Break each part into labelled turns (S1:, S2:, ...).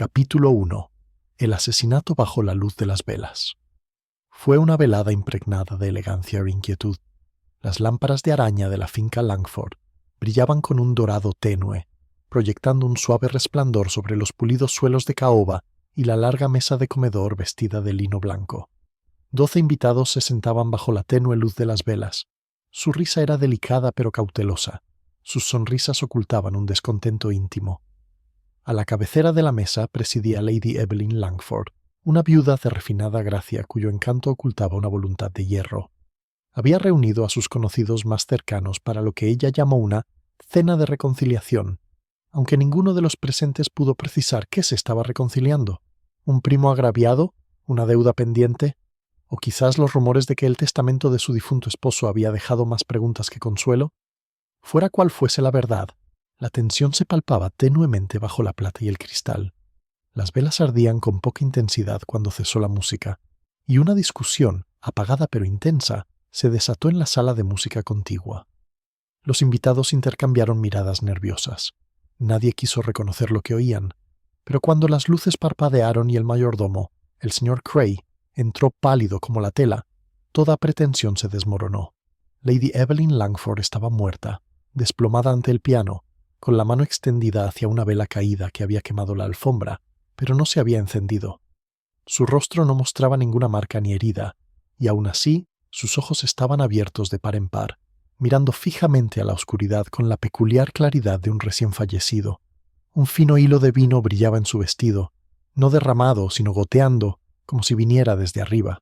S1: Capítulo 1. El asesinato bajo la luz de las velas. Fue una velada impregnada de elegancia e inquietud. Las lámparas de araña de la finca Langford brillaban con un dorado tenue, proyectando un suave resplandor sobre los pulidos suelos de caoba y la larga mesa de comedor vestida de lino blanco. 12 invitados se sentaban bajo la tenue luz de las velas. Su risa era delicada pero cautelosa. Sus sonrisas ocultaban un descontento íntimo. A la cabecera de la mesa presidía Lady Evelyn Langford, una viuda de refinada gracia cuyo encanto ocultaba una voluntad de hierro. Había reunido a sus conocidos más cercanos para lo que ella llamó una cena de reconciliación, aunque ninguno de los presentes pudo precisar qué se estaba reconciliando. ¿Un primo agraviado? ¿Una deuda pendiente? ¿O quizás los rumores de que el testamento de su difunto esposo había dejado más preguntas que consuelo? Fuera cual fuese la verdad, la tensión se palpaba tenuemente bajo la plata y el cristal. Las velas ardían con poca intensidad cuando cesó la música, y una discusión, apagada pero intensa, se desató en la sala de música contigua. Los invitados intercambiaron miradas nerviosas. Nadie quiso reconocer lo que oían, pero cuando las luces parpadearon y el mayordomo, el señor Cray, entró pálido como la tela, toda pretensión se desmoronó. Lady Evelyn Langford estaba muerta, desplomada ante el piano, con la mano extendida hacia una vela caída que había quemado la alfombra, pero no se había encendido. Su rostro no mostraba ninguna marca ni herida, y aún así sus ojos estaban abiertos de par en par, mirando fijamente a la oscuridad con la peculiar claridad de un recién fallecido. Un fino hilo de vino brillaba en su vestido, no derramado, sino goteando, como si viniera desde arriba.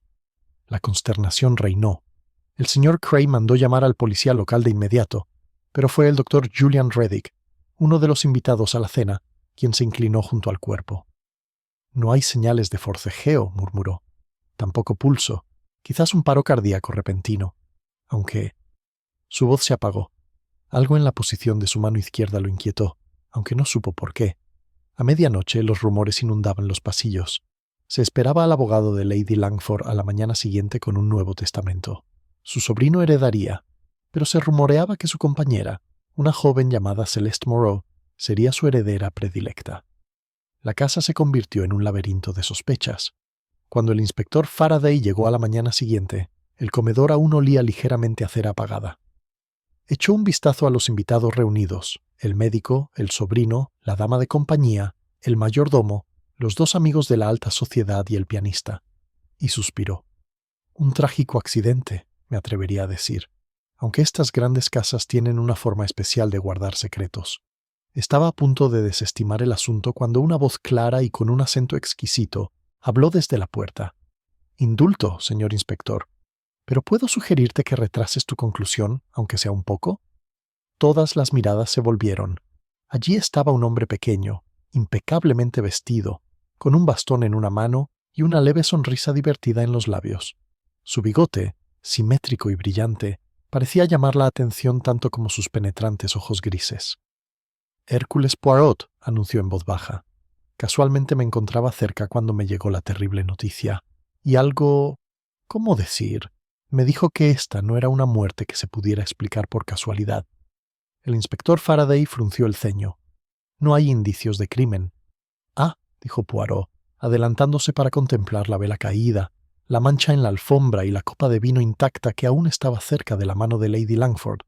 S1: La consternación reinó. El señor Cray mandó llamar al policía local de inmediato, pero fue el doctor Julian Reddick, uno de los invitados a la cena, quien se inclinó junto al cuerpo. «No hay señales de forcejeo», murmuró. «Tampoco pulso. Quizás un paro cardíaco repentino. Aunque...» Su voz se apagó. Algo en la posición de su mano izquierda lo inquietó, aunque no supo por qué. A medianoche los rumores inundaban los pasillos. Se esperaba al abogado de Lady Langford a la mañana siguiente con un nuevo testamento. Su sobrino heredaría, pero se rumoreaba que su compañera, una joven llamada Celeste Moreau, sería su heredera predilecta. La casa se convirtió en un laberinto de sospechas. Cuando el inspector Faraday llegó a la mañana siguiente, el comedor aún olía ligeramente a cera apagada. Echó un vistazo a los invitados reunidos, el médico, el sobrino, la dama de compañía, el mayordomo, los 2 amigos de la alta sociedad y el pianista, y suspiró. Un trágico accidente, me atrevería a decir, aunque estas grandes casas tienen una forma especial de guardar secretos. Estaba a punto de desestimar el asunto cuando una voz clara y con un acento exquisito habló desde la puerta. «Indulto, señor inspector, pero ¿puedo sugerirte que retrases tu conclusión, aunque sea un poco?» Todas las miradas se volvieron. Allí estaba un hombre pequeño, impecablemente vestido, con un bastón en una mano y una leve sonrisa divertida en los labios. Su bigote, simétrico y brillante, parecía llamar la atención tanto como sus penetrantes ojos grises. «Hércules Poirot», anunció en voz baja. Casualmente me encontraba cerca cuando me llegó la terrible noticia, y algo... ¿cómo decir? Me dijo que esta no era una muerte que se pudiera explicar por casualidad. El inspector Faraday frunció el ceño. «No hay indicios de crimen». «Ah», dijo Poirot, adelantándose para contemplar la vela caída, la mancha en la alfombra y la copa de vino intacta que aún estaba cerca de la mano de Lady Langford.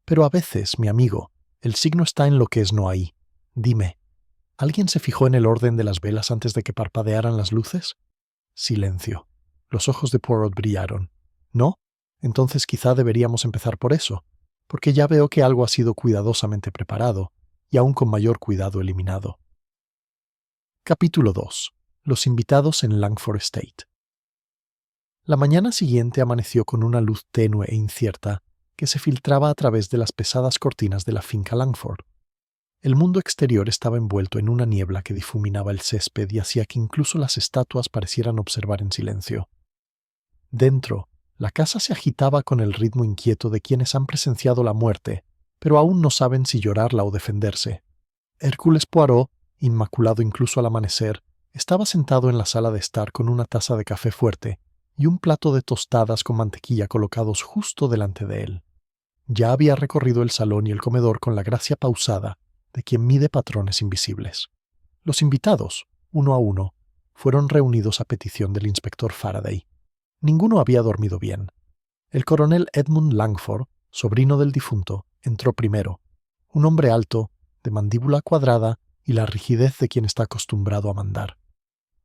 S1: «Pero a veces, mi amigo, el signo está en lo que es no ahí. Dime, ¿alguien se fijó en el orden de las velas antes de que parpadearan las luces?» Silencio. Los ojos de Poirot brillaron. «¿No? Entonces quizá deberíamos empezar por eso, porque ya veo que algo ha sido cuidadosamente preparado y aún con mayor cuidado eliminado». Capítulo 2. Los invitados en Langford Estate. La mañana siguiente amaneció con una luz tenue e incierta que se filtraba a través de las pesadas cortinas de la finca Langford. El mundo exterior estaba envuelto en una niebla que difuminaba el césped y hacía que incluso las estatuas parecieran observar en silencio. Dentro, la casa se agitaba con el ritmo inquieto de quienes han presenciado la muerte, pero aún no saben si llorarla o defenderse. Hércules Poirot, inmaculado incluso al amanecer, estaba sentado en la sala de estar con una taza de café fuerte y un plato de tostadas con mantequilla colocados justo delante de él. Ya había recorrido el salón y el comedor con la gracia pausada de quien mide patrones invisibles. Los invitados, uno a uno, fueron reunidos a petición del inspector Faraday. Ninguno había dormido bien. El coronel Edmund Langford, sobrino del difunto, entró primero. Un hombre alto, de mandíbula cuadrada y la rigidez de quien está acostumbrado a mandar.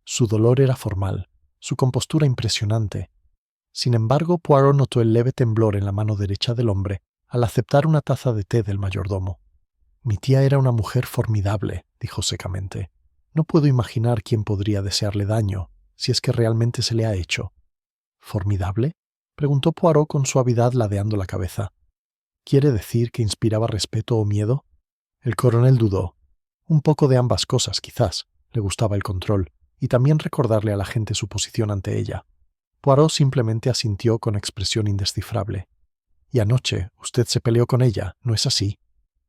S1: Su dolor era formal, su compostura impresionante. Sin embargo, Poirot notó el leve temblor en la mano derecha del hombre al aceptar una taza de té del mayordomo. «Mi tía era una mujer formidable», dijo secamente. «No puedo imaginar quién podría desearle daño, si es que realmente se le ha hecho». «¿Formidable?», preguntó Poirot con suavidad ladeando la cabeza. «¿Quiere decir que inspiraba respeto o miedo?» El coronel dudó. Un poco de ambas cosas, quizás. Le gustaba el control, y también recordarle a la gente su posición ante ella. Poirot simplemente asintió con expresión indescifrable. «Y anoche usted se peleó con ella, ¿no es así?»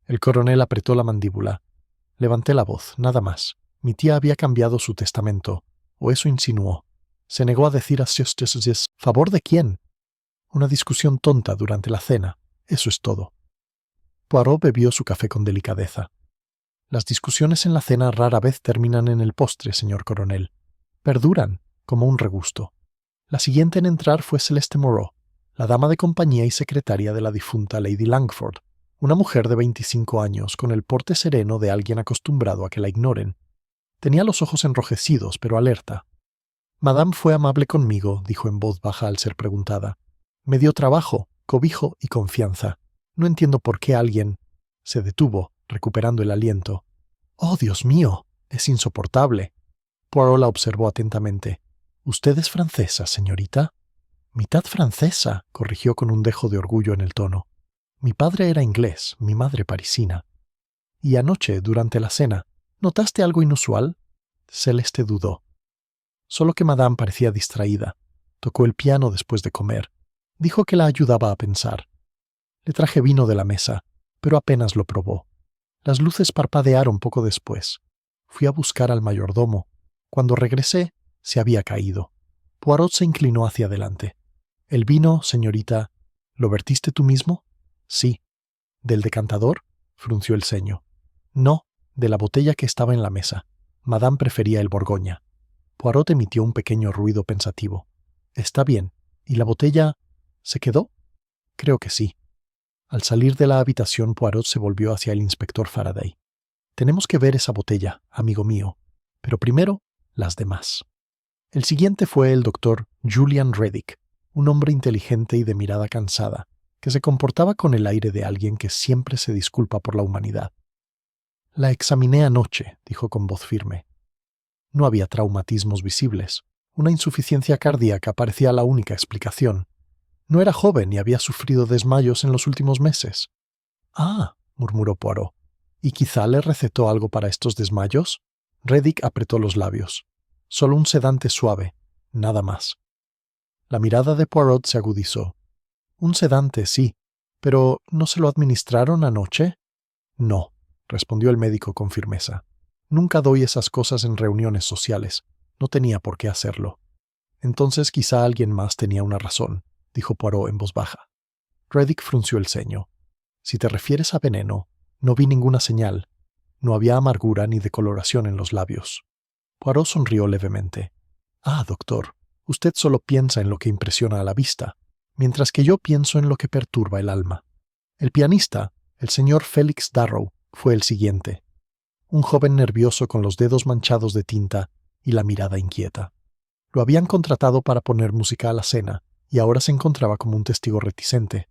S1: El coronel apretó la mandíbula. «Levanté la voz, nada más. Mi tía había cambiado su testamento, o eso insinuó. Se negó a decir a Siestes, ¿favor de quién? Una discusión tonta durante la cena, eso es todo». Poirot bebió su café con delicadeza. «Las discusiones en la cena rara vez terminan en el postre, señor coronel. Perduran, como un regusto. La siguiente en entrar fue Celeste Moreau, la dama de compañía y secretaria de la difunta Lady Langford, una mujer de 25 años con el porte sereno de alguien acostumbrado a que la ignoren. Tenía los ojos enrojecidos, pero alerta. «Madame fue amable conmigo», dijo en voz baja al ser preguntada. «Me dio trabajo, cobijo y confianza. No entiendo por qué alguien...» Se detuvo, recuperando el aliento. «¡Oh, Dios mío! Es insoportable». Poirot la observó atentamente. «¿Usted es francesa, señorita?» «Mitad francesa», corrigió con un dejo de orgullo en el tono. «Mi padre era inglés, mi madre parisina». «Y anoche, durante la cena, ¿notaste algo inusual?» Celeste dudó. Solo que Madame parecía distraída. Tocó el piano después de comer. Dijo que la ayudaba a pensar. Le traje vino de la mesa, pero apenas lo probó. Las luces parpadearon poco después. Fui a buscar al mayordomo. Cuando regresé, se había caído. Poirot se inclinó hacia adelante. «¿El vino, señorita, lo vertiste tú mismo?» «Sí». «¿Del decantador?» Frunció el ceño. «No, de la botella que estaba en la mesa. Madame prefería el Borgoña». Poirot emitió un pequeño ruido pensativo. «Está bien. ¿Y la botella se quedó?» «Creo que sí». Al salir de la habitación, Poirot se volvió hacia el inspector Faraday. «Tenemos que ver esa botella, amigo mío. Pero primero, las demás». El siguiente fue el doctor Julian Reddick, un hombre inteligente y de mirada cansada, que se comportaba con el aire de alguien que siempre se disculpa por la humanidad. «La examiné anoche», dijo con voz firme. No había traumatismos visibles. Una insuficiencia cardíaca parecía la única explicación. No era joven y había sufrido desmayos en los últimos meses. «Ah», murmuró Poirot. «¿Y quizá le recetó algo para estos desmayos?» Reddick apretó los labios. «Solo un sedante suave, nada más». La mirada de Poirot se agudizó. «Un sedante, sí. ¿Pero no se lo administraron anoche?» «No», respondió el médico con firmeza. «Nunca doy esas cosas en reuniones sociales. No tenía por qué hacerlo». «Entonces quizá alguien más tenía una razón», dijo Poirot en voz baja. Reddick frunció el ceño. «Si te refieres a veneno, no vi ninguna señal. No había amargura ni decoloración en los labios». Poirot sonrió levemente. «Ah, doctor, usted solo piensa en lo que impresiona a la vista, mientras que yo pienso en lo que perturba el alma. El pianista, el señor Félix Darrow, fue el siguiente. Un joven nervioso con los dedos manchados de tinta y la mirada inquieta. Lo habían contratado para poner música a la cena, y ahora se encontraba como un testigo reticente.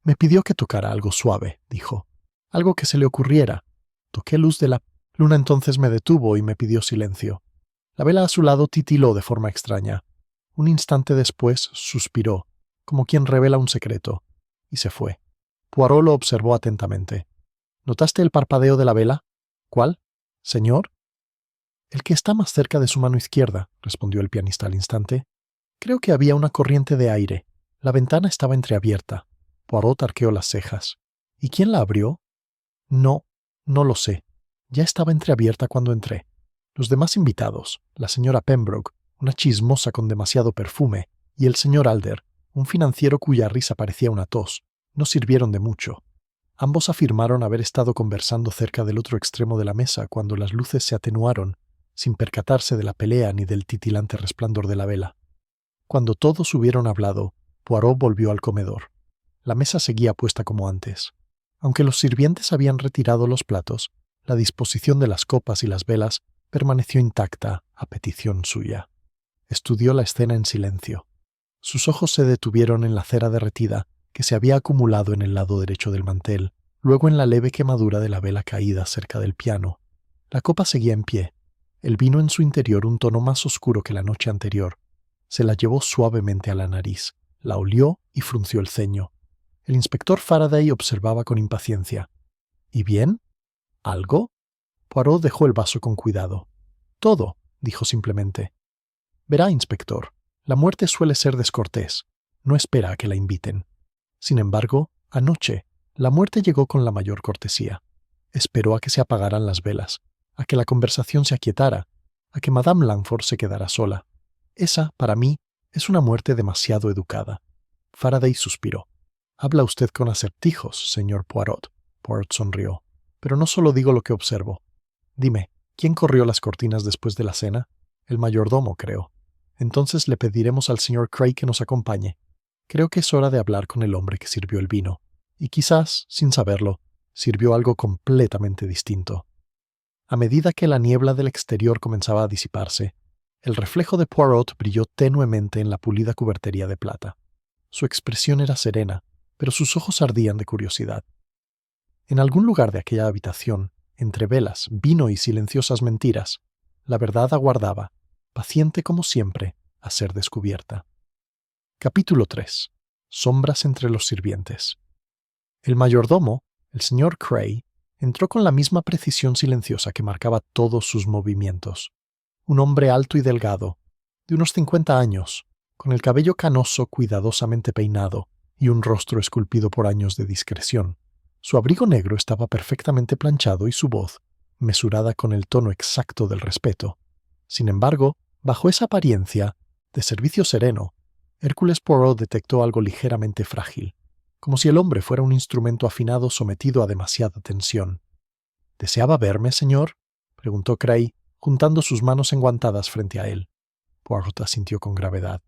S1: «Me pidió que tocara algo suave», dijo. «Algo que se le ocurriera. Toqué luz de la luna, entonces me detuvo y me pidió silencio. La vela a su lado titiló de forma extraña. Un instante después suspiró, como quien revela un secreto, y se fue». Poirot lo observó atentamente. «¿Notaste el parpadeo de la vela?» «¿Cuál? ¿Señor?» «El que está más cerca de su mano izquierda», respondió el pianista al instante. «Creo que había una corriente de aire. La ventana estaba entreabierta». Poirot arqueó las cejas. «¿Y quién la abrió?» «No lo sé. Ya estaba entreabierta cuando entré. Los demás invitados, la señora Pembroke, una chismosa con demasiado perfume, y el señor Alder, un financiero cuya risa parecía una tos, no sirvieron de mucho. Ambos afirmaron haber estado conversando cerca del otro extremo de la mesa cuando las luces se atenuaron, sin percatarse de la pelea ni del titilante resplandor de la vela. Cuando todos hubieron hablado, Poirot volvió al comedor. La mesa seguía puesta como antes. Aunque los sirvientes habían retirado los platos, la disposición de las copas y las velas permaneció intacta a petición suya. Estudió la escena en silencio. Sus ojos se detuvieron en la cera derretida que se había acumulado en el lado derecho del mantel, luego en la leve quemadura de la vela caída cerca del piano. La copa seguía en pie. El vino en su interior un tono más oscuro que la noche anterior. Se la llevó suavemente a la nariz, la olió y frunció el ceño. El inspector Faraday observaba con impaciencia. ¿Y bien? ¿Algo? Poirot dejó el vaso con cuidado. Todo, dijo simplemente. Verá, inspector, la muerte suele ser descortés. No espera a que la inviten. Sin embargo, anoche, la muerte llegó con la mayor cortesía. Esperó a que se apagaran las velas, a que la conversación se aquietara, a que Madame Langford se quedara sola. Esa, para mí, es una muerte demasiado educada. Faraday suspiró. Habla usted con acertijos, señor Poirot. Poirot sonrió. Pero no solo digo lo que observo. Dime, ¿quién corrió las cortinas después de la cena? El mayordomo, creo. Entonces le pediremos al señor Cray que nos acompañe. Creo que es hora de hablar con el hombre que sirvió el vino. Y quizás, sin saberlo, sirvió algo completamente distinto. A medida que la niebla del exterior comenzaba a disiparse, el reflejo de Poirot brilló tenuemente en la pulida cubertería de plata. Su expresión era serena, pero sus ojos ardían de curiosidad. En algún lugar de aquella habitación, entre velas, vino y silenciosas mentiras, la verdad aguardaba, paciente como siempre, a ser descubierta. Capítulo 3. Sombras entre los sirvientes. El mayordomo, el señor Cray, entró con la misma precisión silenciosa que marcaba todos sus movimientos. Un hombre alto y delgado, de unos 50 años, con el cabello canoso cuidadosamente peinado y un rostro esculpido por años de discreción. Su abrigo negro estaba perfectamente planchado y su voz, mesurada con el tono exacto del respeto. Sin embargo, bajo esa apariencia, de servicio sereno, Hércules Poirot detectó algo ligeramente frágil, como si el hombre fuera un instrumento afinado sometido a demasiada tensión. ¿Deseaba verme, señor?, preguntó Cray, juntando sus manos enguantadas frente a él. Poirot asintió con gravedad.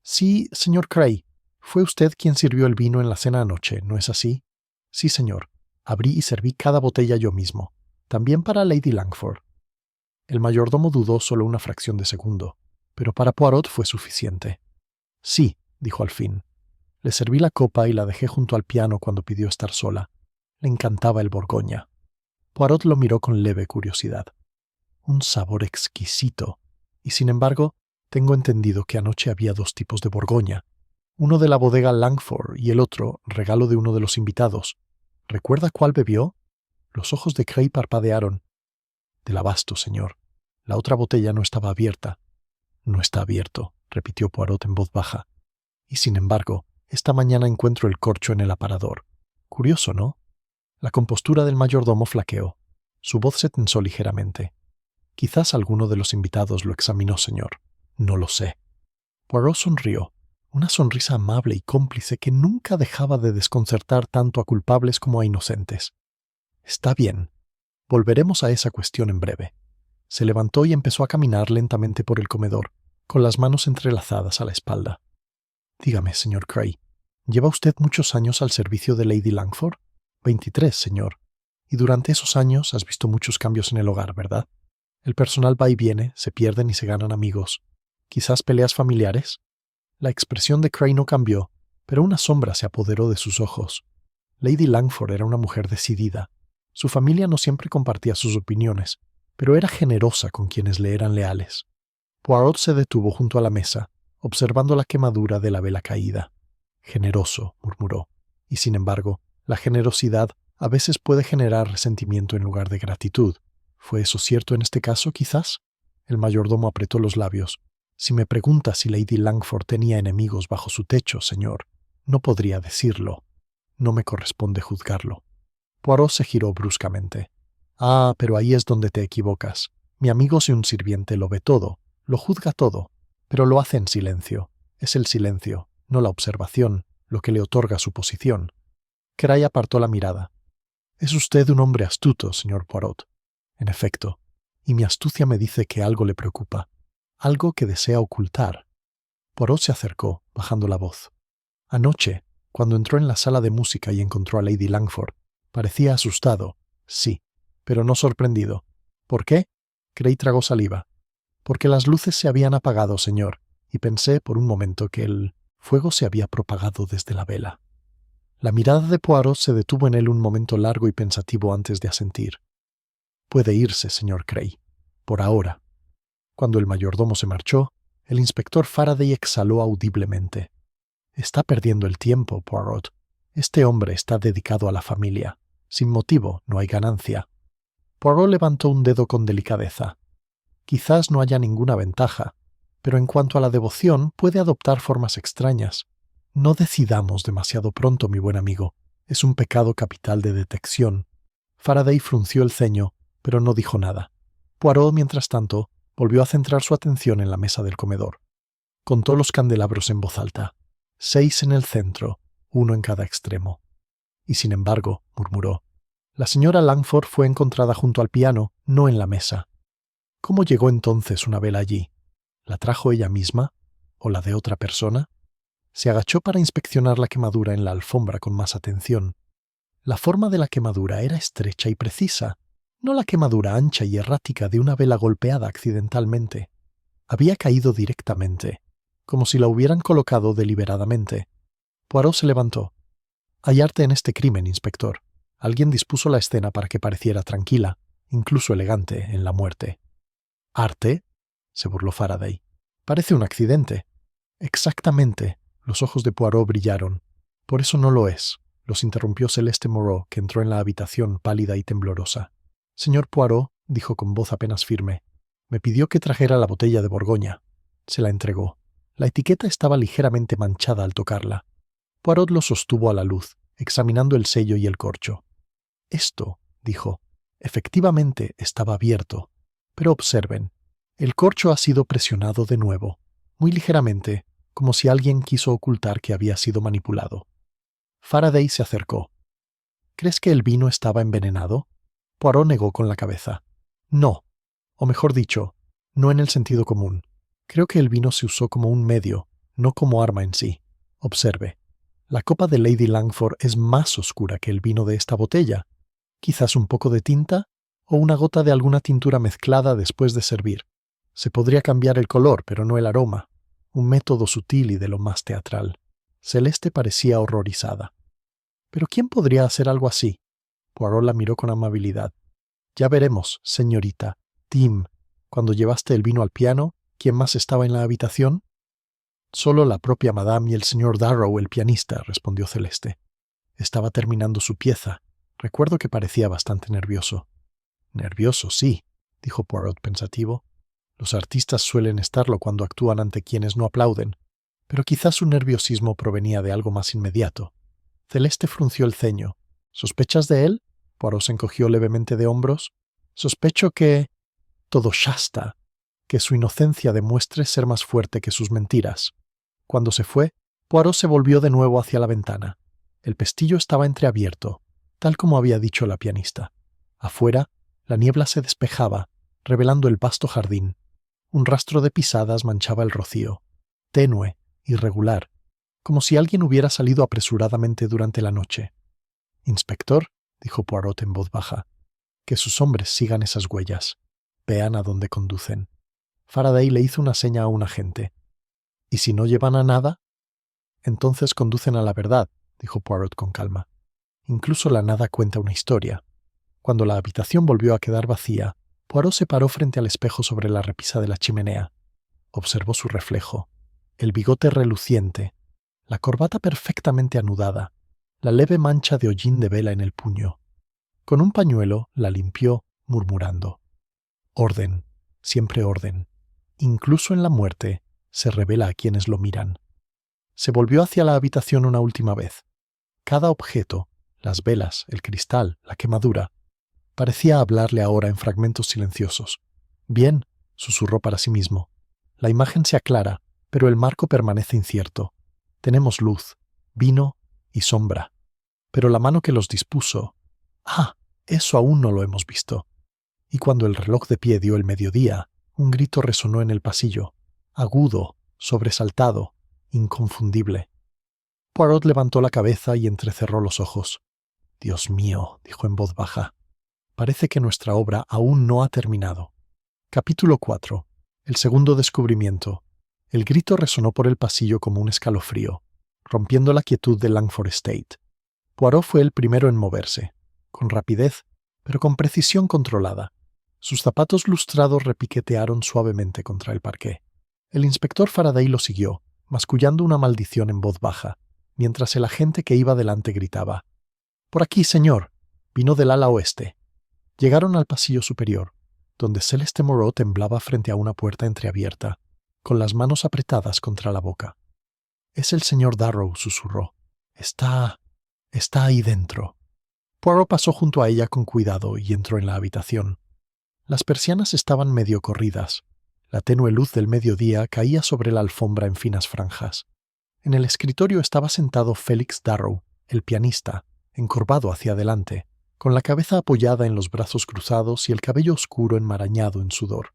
S1: Sí, señor Cray. Fue usted quien sirvió el vino en la cena anoche, ¿no es así? Sí, señor. Abrí y serví cada botella yo mismo. También para Lady Langford. El mayordomo dudó solo una fracción de segundo, pero para Poirot fue suficiente. Sí, dijo al fin. Le serví la copa y la dejé junto al piano cuando pidió estar sola. Le encantaba el Borgoña. Poirot lo miró con leve curiosidad. Un sabor exquisito. Y sin embargo, tengo entendido que anoche había dos tipos de Borgoña. Uno de la bodega Langford y el otro, regalo de uno de los invitados. ¿Recuerda cuál bebió? Los ojos de Cray parpadearon. Del abasto, señor. La otra botella no estaba abierta. No está abierto, repitió Poirot en voz baja. Y sin embargo, esta mañana encuentro el corcho en el aparador. Curioso, ¿no? La compostura del mayordomo flaqueó. Su voz se tensó ligeramente. Quizás alguno de los invitados lo examinó, señor. No lo sé. Poirot sonrió, una sonrisa amable y cómplice que nunca dejaba de desconcertar tanto a culpables como a inocentes. Está bien. Volveremos a esa cuestión en breve. Se levantó y empezó a caminar lentamente por el comedor, con las manos entrelazadas a la espalda. Dígame, señor Cray, ¿lleva usted muchos años al servicio de Lady Langford? 23, señor. Y durante esos años has visto muchos cambios en el hogar, ¿verdad? El personal va y viene, se pierden y se ganan amigos. ¿Quizás peleas familiares? La expresión de Cray no cambió, pero una sombra se apoderó de sus ojos. Lady Langford era una mujer decidida. Su familia no siempre compartía sus opiniones, pero era generosa con quienes le eran leales. Poirot se detuvo junto a la mesa, observando la quemadura de la vela caída. Generoso, murmuró. Y sin embargo, la generosidad a veces puede generar resentimiento en lugar de gratitud. ¿Fue eso cierto en este caso, quizás? El mayordomo apretó los labios. Si me pregunta si Lady Langford tenía enemigos bajo su techo, señor, no podría decirlo. No me corresponde juzgarlo. Poirot se giró bruscamente. Ah, pero ahí es donde te equivocas. Mi amigo si un sirviente lo ve todo, lo juzga todo, pero lo hace en silencio. Es el silencio, no la observación, lo que le otorga su posición. Cray apartó la mirada. Es usted un hombre astuto, señor Poirot. En efecto, y mi astucia me dice que algo le preocupa, algo que desea ocultar. Poirot se acercó, bajando la voz. Anoche, cuando entró en la sala de música y encontró a Lady Langford, parecía asustado, sí, pero no sorprendido. ¿Por qué? Gray tragó saliva. Porque las luces se habían apagado, señor, y pensé por un momento que el fuego se había propagado desde la vela. La mirada de Poirot se detuvo en él un momento largo y pensativo antes de asentir. Puede irse, señor Gray, por ahora. Cuando el mayordomo se marchó, el inspector Faraday exhaló audiblemente. Está perdiendo el tiempo, Poirot. Este hombre está dedicado a la familia. Sin motivo no hay ganancia. Poirot levantó un dedo con delicadeza. Quizás no haya ninguna ventaja, pero en cuanto a la devoción puede adoptar formas extrañas. No decidamos demasiado pronto, mi buen amigo. Es un pecado capital de detección. Faraday frunció el ceño, pero no dijo nada. Poirot, mientras tanto, volvió a centrar su atención en la mesa del comedor. Contó los candelabros en voz alta. 6 en el centro, 1 en cada extremo. Y sin embargo, murmuró, la señora Langford fue encontrada junto al piano, no en la mesa. ¿Cómo llegó entonces una vela allí? ¿La trajo ella misma? ¿O la de otra persona? Se agachó para inspeccionar la quemadura en la alfombra con más atención. La forma de la quemadura era estrecha y precisa, no la quemadura ancha y errática de una vela golpeada accidentalmente. Había caído directamente, como si la hubieran colocado deliberadamente. Poirot se levantó. Hay arte en este crimen, inspector. Alguien dispuso la escena para que pareciera tranquila, incluso elegante, en la muerte. ¿Arte? Se burló Faraday. Parece un accidente. Exactamente. Los ojos de Poirot brillaron. Por eso no lo es, los interrumpió Celeste Moreau, que entró en la habitación pálida y temblorosa. Señor Poirot, dijo con voz apenas firme, me pidió que trajera la botella de Borgoña. Se la entregó. La etiqueta estaba ligeramente manchada al tocarla. Poirot lo sostuvo a la luz, examinando el sello y el corcho. Esto, dijo, efectivamente estaba abierto. Pero observen, el corcho ha sido presionado de nuevo, muy ligeramente, como si alguien quiso ocultar que había sido manipulado. Faraday se acercó. ¿Crees que el vino estaba envenenado? Poirot negó con la cabeza. No, o mejor dicho, no en el sentido común. Creo que el vino se usó como un medio, no como arma en sí. Observe, la copa de Lady Langford es más oscura que el vino de esta botella. Quizás un poco de tinta o una gota de alguna tintura mezclada después de servir. Se podría cambiar el color, pero no el aroma. Un método sutil y de lo más teatral. Celeste parecía horrorizada. ¿Pero quién podría hacer algo así? Poirot la miró con amabilidad. Ya veremos, señorita. Tim, cuando llevaste el vino al piano, ¿quién más estaba en la habitación? Solo la propia Madame y el señor Darrow, el pianista, respondió Celeste. Estaba terminando su pieza. Recuerdo que parecía bastante nervioso. Nervioso, sí, dijo Poirot pensativo. Los artistas suelen estarlo cuando actúan ante quienes no aplauden, pero quizás su nerviosismo provenía de algo más inmediato. Celeste frunció el ceño. ¿Sospechas de él? Poirot se encogió levemente de hombros. Sospecho que... todo Shasta, que su inocencia demuestre ser más fuerte que sus mentiras. Cuando se fue, Poirot se volvió de nuevo hacia la ventana. El pestillo estaba entreabierto, tal como había dicho la pianista. Afuera, la niebla se despejaba, revelando el vasto jardín. Un rastro de pisadas manchaba el rocío, tenue, irregular, como si alguien hubiera salido apresuradamente durante la noche. «Inspector», dijo Poirot en voz baja, «que sus hombres sigan esas huellas. Vean a dónde conducen». Faraday le hizo una seña a un agente. «¿Y si no llevan a nada?» «Entonces conducen a la verdad», dijo Poirot con calma. «Incluso la nada cuenta una historia». Cuando la habitación volvió a quedar vacía, Poirot se paró frente al espejo sobre la repisa de la chimenea. Observó su reflejo, el bigote reluciente, la corbata perfectamente anudada, la leve mancha de hollín de vela en el puño. Con un pañuelo la limpió, murmurando. Orden, siempre orden. Incluso en la muerte se revela a quienes lo miran. Se volvió hacia la habitación una última vez. Cada objeto, las velas, el cristal, la quemadura, parecía hablarle ahora en fragmentos silenciosos. «Bien», susurró para sí mismo. «La imagen se aclara, pero el marco permanece incierto. Tenemos luz, vino y sombra. Pero la mano que los dispuso... ¡Ah! Eso aún no lo hemos visto. y cuando el reloj de pie dio el mediodía, un grito resonó en el pasillo, agudo, sobresaltado, inconfundible. Poirot levantó la cabeza y entrecerró los ojos. «Dios mío», dijo en voz baja, «parece que nuestra obra aún no ha terminado». Capítulo 4. El segundo descubrimiento. El grito resonó por el pasillo como un escalofrío, rompiendo la quietud de Langford Estate. Poirot fue el primero en moverse, con rapidez, pero con precisión controlada. Sus zapatos lustrados repiquetearon suavemente contra el parqué. El inspector Faraday lo siguió, mascullando una maldición en voz baja, mientras el agente que iba delante gritaba: «Por aquí, señor». Vino del ala oeste. Llegaron al pasillo superior, donde Celeste Moreau temblaba frente a una puerta entreabierta, con las manos apretadas contra la boca. «Es el señor Darrow», susurró. Está ahí dentro». Poirot pasó junto a ella con cuidado y entró en la habitación. Las persianas estaban medio corridas. La tenue luz del mediodía caía sobre la alfombra en finas franjas. En el escritorio estaba sentado Félix Darrow, el pianista, encorvado hacia adelante, con la cabeza apoyada en los brazos cruzados y el cabello oscuro enmarañado en sudor.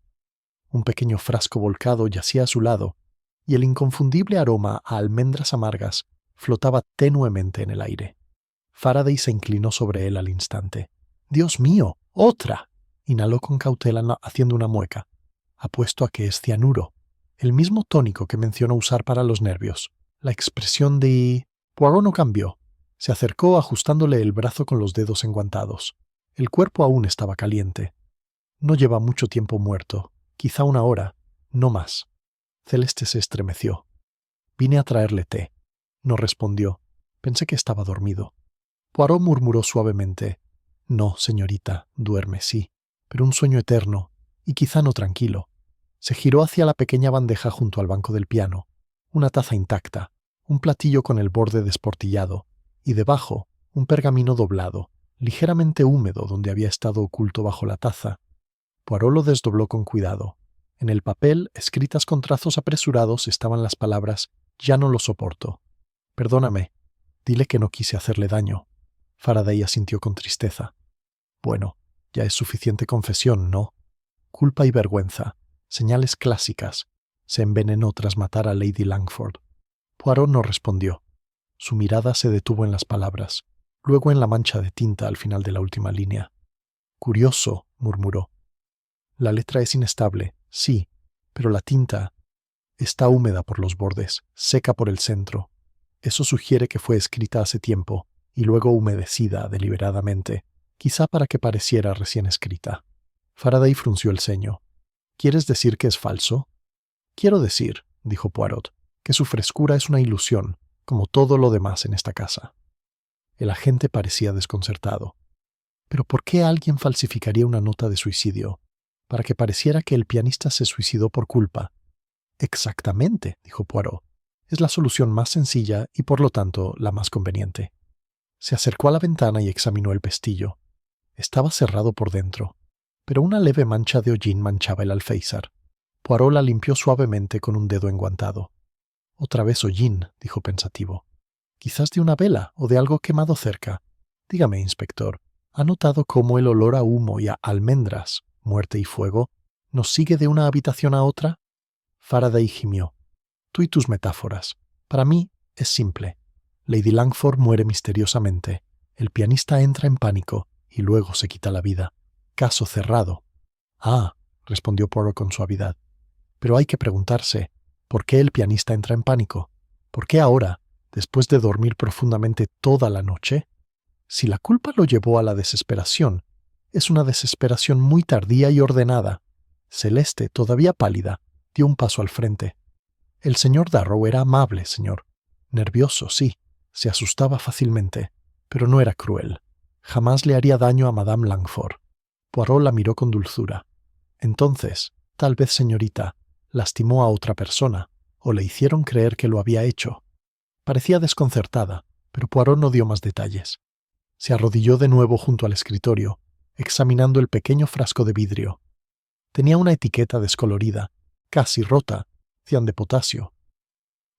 S1: Un pequeño frasco volcado yacía a su lado, y el inconfundible aroma a almendras amargas flotaba tenuemente en el aire. Faraday se inclinó sobre él al instante. «¡Dios mío! ¡Otra!», inhaló con cautela haciendo una mueca. «Apuesto a que es cianuro, el mismo tónico que mencionó usar para los nervios». La expresión de Poirot no cambió. Se acercó ajustándole el brazo con los dedos enguantados. El cuerpo aún estaba caliente. «No lleva mucho tiempo muerto, quizá una hora, no más». Celeste se estremeció. «Vine a traerle té». No respondió. Pensé que estaba dormido. Poirot murmuró suavemente: «No, señorita, duerme, sí, pero un sueño eterno, y quizá no tranquilo». Se giró hacia la pequeña bandeja junto al banco del piano, una taza intacta, un platillo con el borde desportillado, y debajo un pergamino doblado, ligeramente húmedo donde había estado oculto bajo la taza. Poirot lo desdobló con cuidado. En el papel, escritas con trazos apresurados, estaban las palabras: «Ya no lo soporto». «Perdóname, dile que no quise hacerle daño». Faraday asintió con tristeza. «Bueno, ya es suficiente confesión, ¿no? Culpa y vergüenza, señales clásicas. Se envenenó tras matar a Lady Langford». Poirot no respondió. Su mirada se detuvo en las palabras, luego en la mancha de tinta al final de la última línea. «Curioso», murmuró. «La letra es inestable, sí, pero la tinta está húmeda por los bordes, seca por el centro. Eso sugiere que fue escrita hace tiempo y luego humedecida deliberadamente, quizá para que pareciera recién escrita». Faraday frunció el ceño. «¿Quieres decir que es falso?» «Quiero decir», dijo Poirot, «que su frescura es una ilusión, como todo lo demás en esta casa». El agente parecía desconcertado. «¿Pero por qué alguien falsificaría una nota de suicidio? Para que pareciera que el pianista se suicidó por culpa». «Exactamente», dijo Poirot. «Es la solución más sencilla y por lo tanto la más conveniente». Se acercó a la ventana y examinó el pestillo. Estaba cerrado por dentro, pero una leve mancha de hollín manchaba el alféizar. Poirot la limpió suavemente con un dedo enguantado. «Otra vez hollín», dijo pensativo. «Quizás de una vela o de algo quemado cerca. Dígame, inspector, ¿ha notado cómo el olor a humo y a almendras, muerte y fuego, nos sigue de una habitación a otra?» Faraday gimió. «Tú y tus metáforas. Para mí es simple. Lady Langford muere misteriosamente. El pianista entra en pánico y luego se quita la vida. Caso cerrado». «Ah», respondió Poirot con suavidad. «Pero hay que preguntarse, ¿por qué el pianista entra en pánico? ¿Por qué ahora, después de dormir profundamente toda la noche? Si la culpa lo llevó a la desesperación, es una desesperación muy tardía y ordenada». Celeste, todavía pálida, dio un paso al frente. «El señor Darrow era amable, señor. Nervioso, sí. Se asustaba fácilmente, pero no era cruel. Jamás le haría daño a Madame Langford». Poirot la miró con dulzura. «Entonces, tal vez, señorita, lastimó a otra persona, o le hicieron creer que lo había hecho». Parecía desconcertada, pero Poirot no dio más detalles. Se arrodilló de nuevo junto al escritorio, examinando el pequeño frasco de vidrio. Tenía una etiqueta descolorida, casi rota, cian de potasio.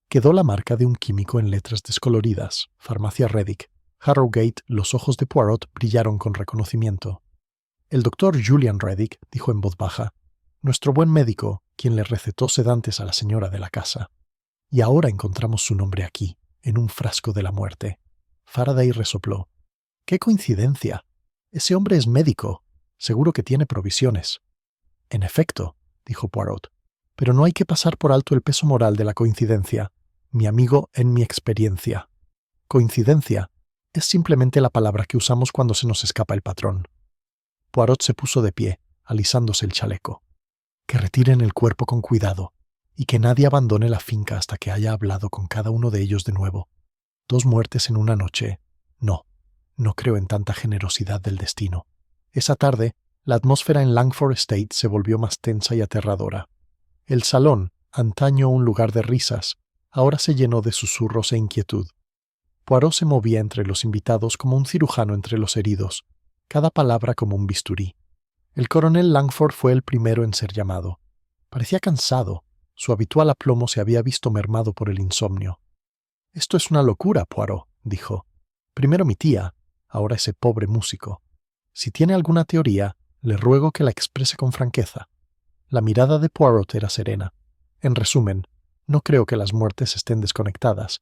S1: Quedó la marca de un químico en letras descoloridas, Farmacia Reddick. Harrogate, los ojos de Poirot brillaron con reconocimiento. El doctor Julian Reddick dijo en voz baja, nuestro buen médico, quien le recetó sedantes a la señora de la casa. Y ahora encontramos su nombre aquí, en un frasco de la muerte. Faraday resopló. ¡Qué coincidencia! Ese hombre es médico. Seguro que tiene provisiones. En efecto, dijo Poirot, pero no hay que pasar por alto el peso moral de la coincidencia, mi amigo, en mi experiencia. Coincidencia es simplemente la palabra que usamos cuando se nos escapa el patrón. Poirot se puso de pie, alisándose el chaleco. Que retiren el cuerpo con cuidado, y que nadie abandone la finca hasta que haya hablado con cada uno de ellos de nuevo. 2 muertes en una noche. No creo en tanta generosidad del destino. Esa tarde, la atmósfera en Langford Estate se volvió más tensa y aterradora. El salón, antaño un lugar de risas, ahora se llenó de susurros e inquietud. Poirot se movía entre los invitados como un cirujano entre los heridos, cada palabra como un bisturí. El coronel Langford fue el primero en ser llamado. Parecía cansado. Su habitual aplomo se había visto mermado por el insomnio. «Esto es una locura, Poirot», dijo. «Primero mi tía, ahora ese pobre músico. Si tiene alguna teoría, le ruego que la exprese con franqueza». La mirada de Poirot era serena. En resumen, no creo que las muertes estén desconectadas,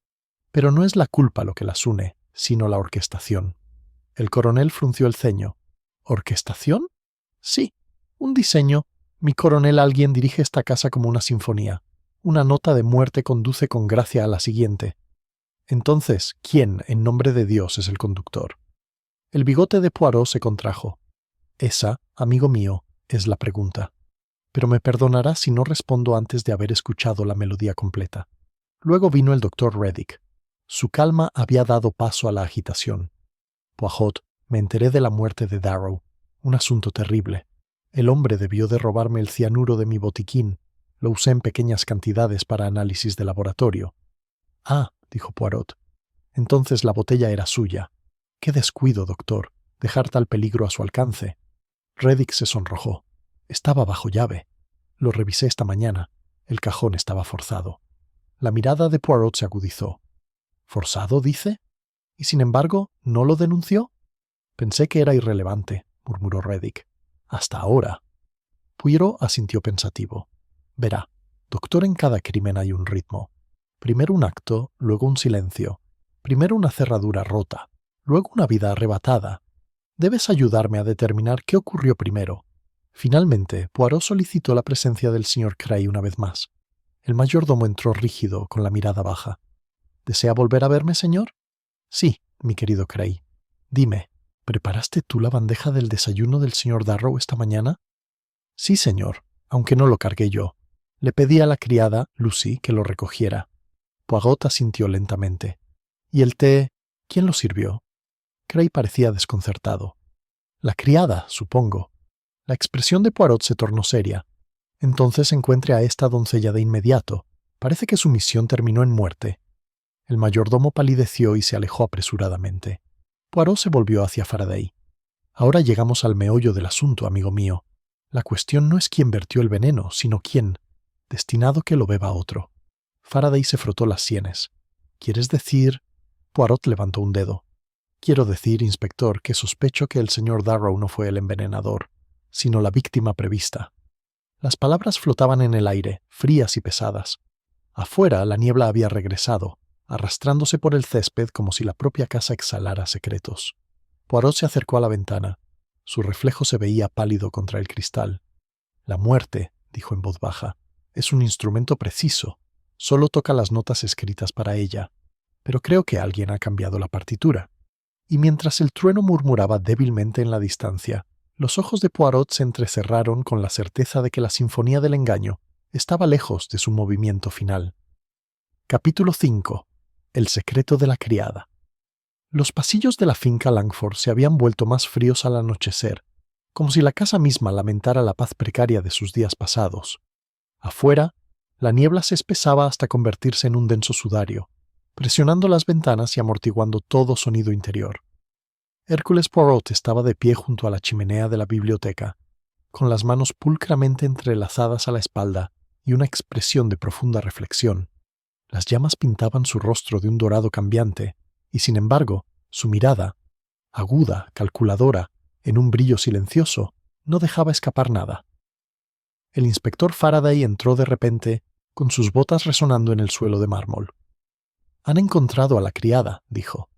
S1: pero no es la culpa lo que las une, sino la orquestación. El coronel frunció el ceño. ¿Orquestación? Sí, un diseño. Mi coronel, alguien dirige esta casa como una sinfonía. Una nota de muerte conduce con gracia a la siguiente. Entonces, ¿quién, en nombre de Dios, es el conductor? El bigote de Poirot se contrajo. Esa, amigo mío, es la pregunta. Pero me perdonará si no respondo antes de haber escuchado la melodía completa. Luego vino el doctor Reddick. Su calma había dado paso a la agitación. Poirot, me enteré de la muerte de Darrow. Un asunto terrible. El hombre debió de robarme el cianuro de mi botiquín. Lo usé en pequeñas cantidades para análisis de laboratorio. Ah, dijo Poirot. Entonces la botella era suya. Qué descuido, doctor, dejar tal peligro a su alcance. Reddick se sonrojó. Estaba bajo llave. Lo revisé esta mañana. El cajón estaba forzado. La mirada de Poirot se agudizó. ¿Forzado, dice? ¿Y sin embargo, no lo denunció? Pensé que era irrelevante, murmuró Reddick. Hasta ahora. Poirot asintió pensativo. Verá, doctor, en cada crimen hay un ritmo. Primero un acto, luego un silencio. Primero una cerradura rota, luego una vida arrebatada. Debes ayudarme a determinar qué ocurrió primero. Finalmente, Poirot solicitó la presencia del señor Cray una vez más. El mayordomo entró rígido, con la mirada baja. ¿Desea volver a verme, señor? Sí, mi querido Cray. Dime, ¿preparaste tú la bandeja del desayuno del señor Darrow esta mañana? Sí, señor, aunque no lo cargué yo. Le pedí a la criada, Lucy, que lo recogiera. Poirot asintió lentamente. ¿Y el té? ¿Quién lo sirvió? Cray parecía desconcertado. La criada, supongo. La expresión de Poirot se tornó seria. Entonces encuentre a esta doncella de inmediato. Parece que su misión terminó en muerte. El mayordomo palideció y se alejó apresuradamente. Poirot se volvió hacia Faraday. Ahora llegamos al meollo del asunto, amigo mío. La cuestión no es quién vertió el veneno, sino quién, destinado que lo beba otro. Faraday se frotó las sienes. ¿Quieres decir? Poirot levantó un dedo. Quiero decir, inspector, que sospecho que el señor Darrow no fue el envenenador, sino la víctima prevista. Las palabras flotaban en el aire, frías y pesadas. Afuera la niebla había regresado, arrastrándose por el césped como si la propia casa exhalara secretos. Poirot se acercó a la ventana. Su reflejo se veía pálido contra el cristal. La muerte, dijo en voz baja, es un instrumento preciso. Solo toca las notas escritas para ella. Pero creo que alguien ha cambiado la partitura. Y mientras el trueno murmuraba débilmente en la distancia, los ojos de Poirot se entrecerraron con la certeza de que la sinfonía del engaño estaba lejos de su movimiento final. Capítulo 5. El secreto de la criada. Los pasillos de la finca Langford se habían vuelto más fríos al anochecer, como si la casa misma lamentara la paz precaria de sus días pasados. Afuera, la niebla se espesaba hasta convertirse en un denso sudario, presionando las ventanas y amortiguando todo sonido interior. Hércules Poirot estaba de pie junto a la chimenea de la biblioteca, con las manos pulcramente entrelazadas a la espalda y una expresión de profunda reflexión. Las llamas pintaban su rostro de un dorado cambiante, y sin embargo, su mirada, aguda, calculadora, en un brillo silencioso, No dejaba escapar nada. El inspector Faraday entró de repente, con sus botas resonando en el suelo de mármol. «Han encontrado a la criada», dijo.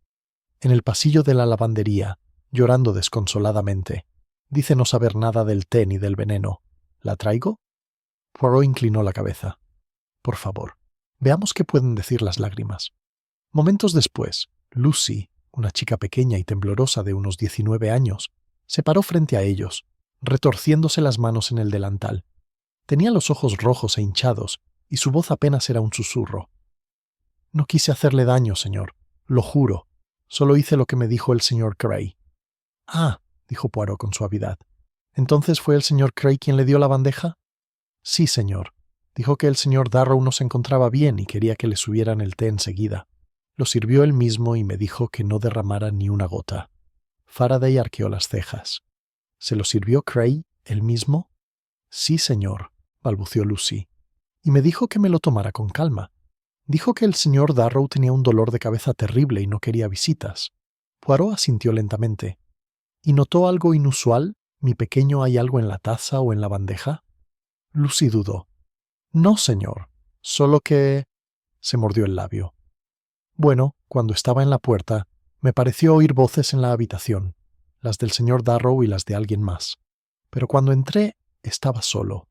S1: «En el pasillo de la lavandería, llorando desconsoladamente. Dice no saber nada del té ni del veneno. ¿La traigo?» Poirot inclinó la cabeza. «Por favor, veamos qué pueden decir las lágrimas». Momentos después, Lucy, una chica pequeña y temblorosa de unos 19 años, se paró frente a ellos, retorciéndose las manos en el delantal. Tenía los ojos rojos e hinchados, y su voz apenas era un susurro. «No quise hacerle daño, señor, lo juro. Solo hice lo que me dijo el señor Cray». «Ah», dijo Poirot con suavidad. «¿Entonces fue el señor Cray quien le dio la bandeja?» «Sí, señor. Dijo que el señor Darrow no se encontraba bien y quería que le subieran el té enseguida. Lo sirvió él mismo y me dijo que no derramara ni una gota». Faraday arqueó las cejas. «¿Se lo sirvió Cray, él mismo?» «Sí, señor», balbuceó Lucy. «Y me dijo que me lo tomara con calma. Dijo que el señor Darrow tenía un dolor de cabeza terrible y no quería visitas». Poirot asintió lentamente. «¿Y notó algo inusual? ¿Mi pequeño, hay algo en la taza o en la bandeja?» Lucy dudó. «No, señor. Solo que...» Se mordió el labio. «Bueno, cuando estaba en la puerta, me pareció oír voces en la habitación, las del señor Darrow y las de alguien más. Pero cuando entré, estaba solo».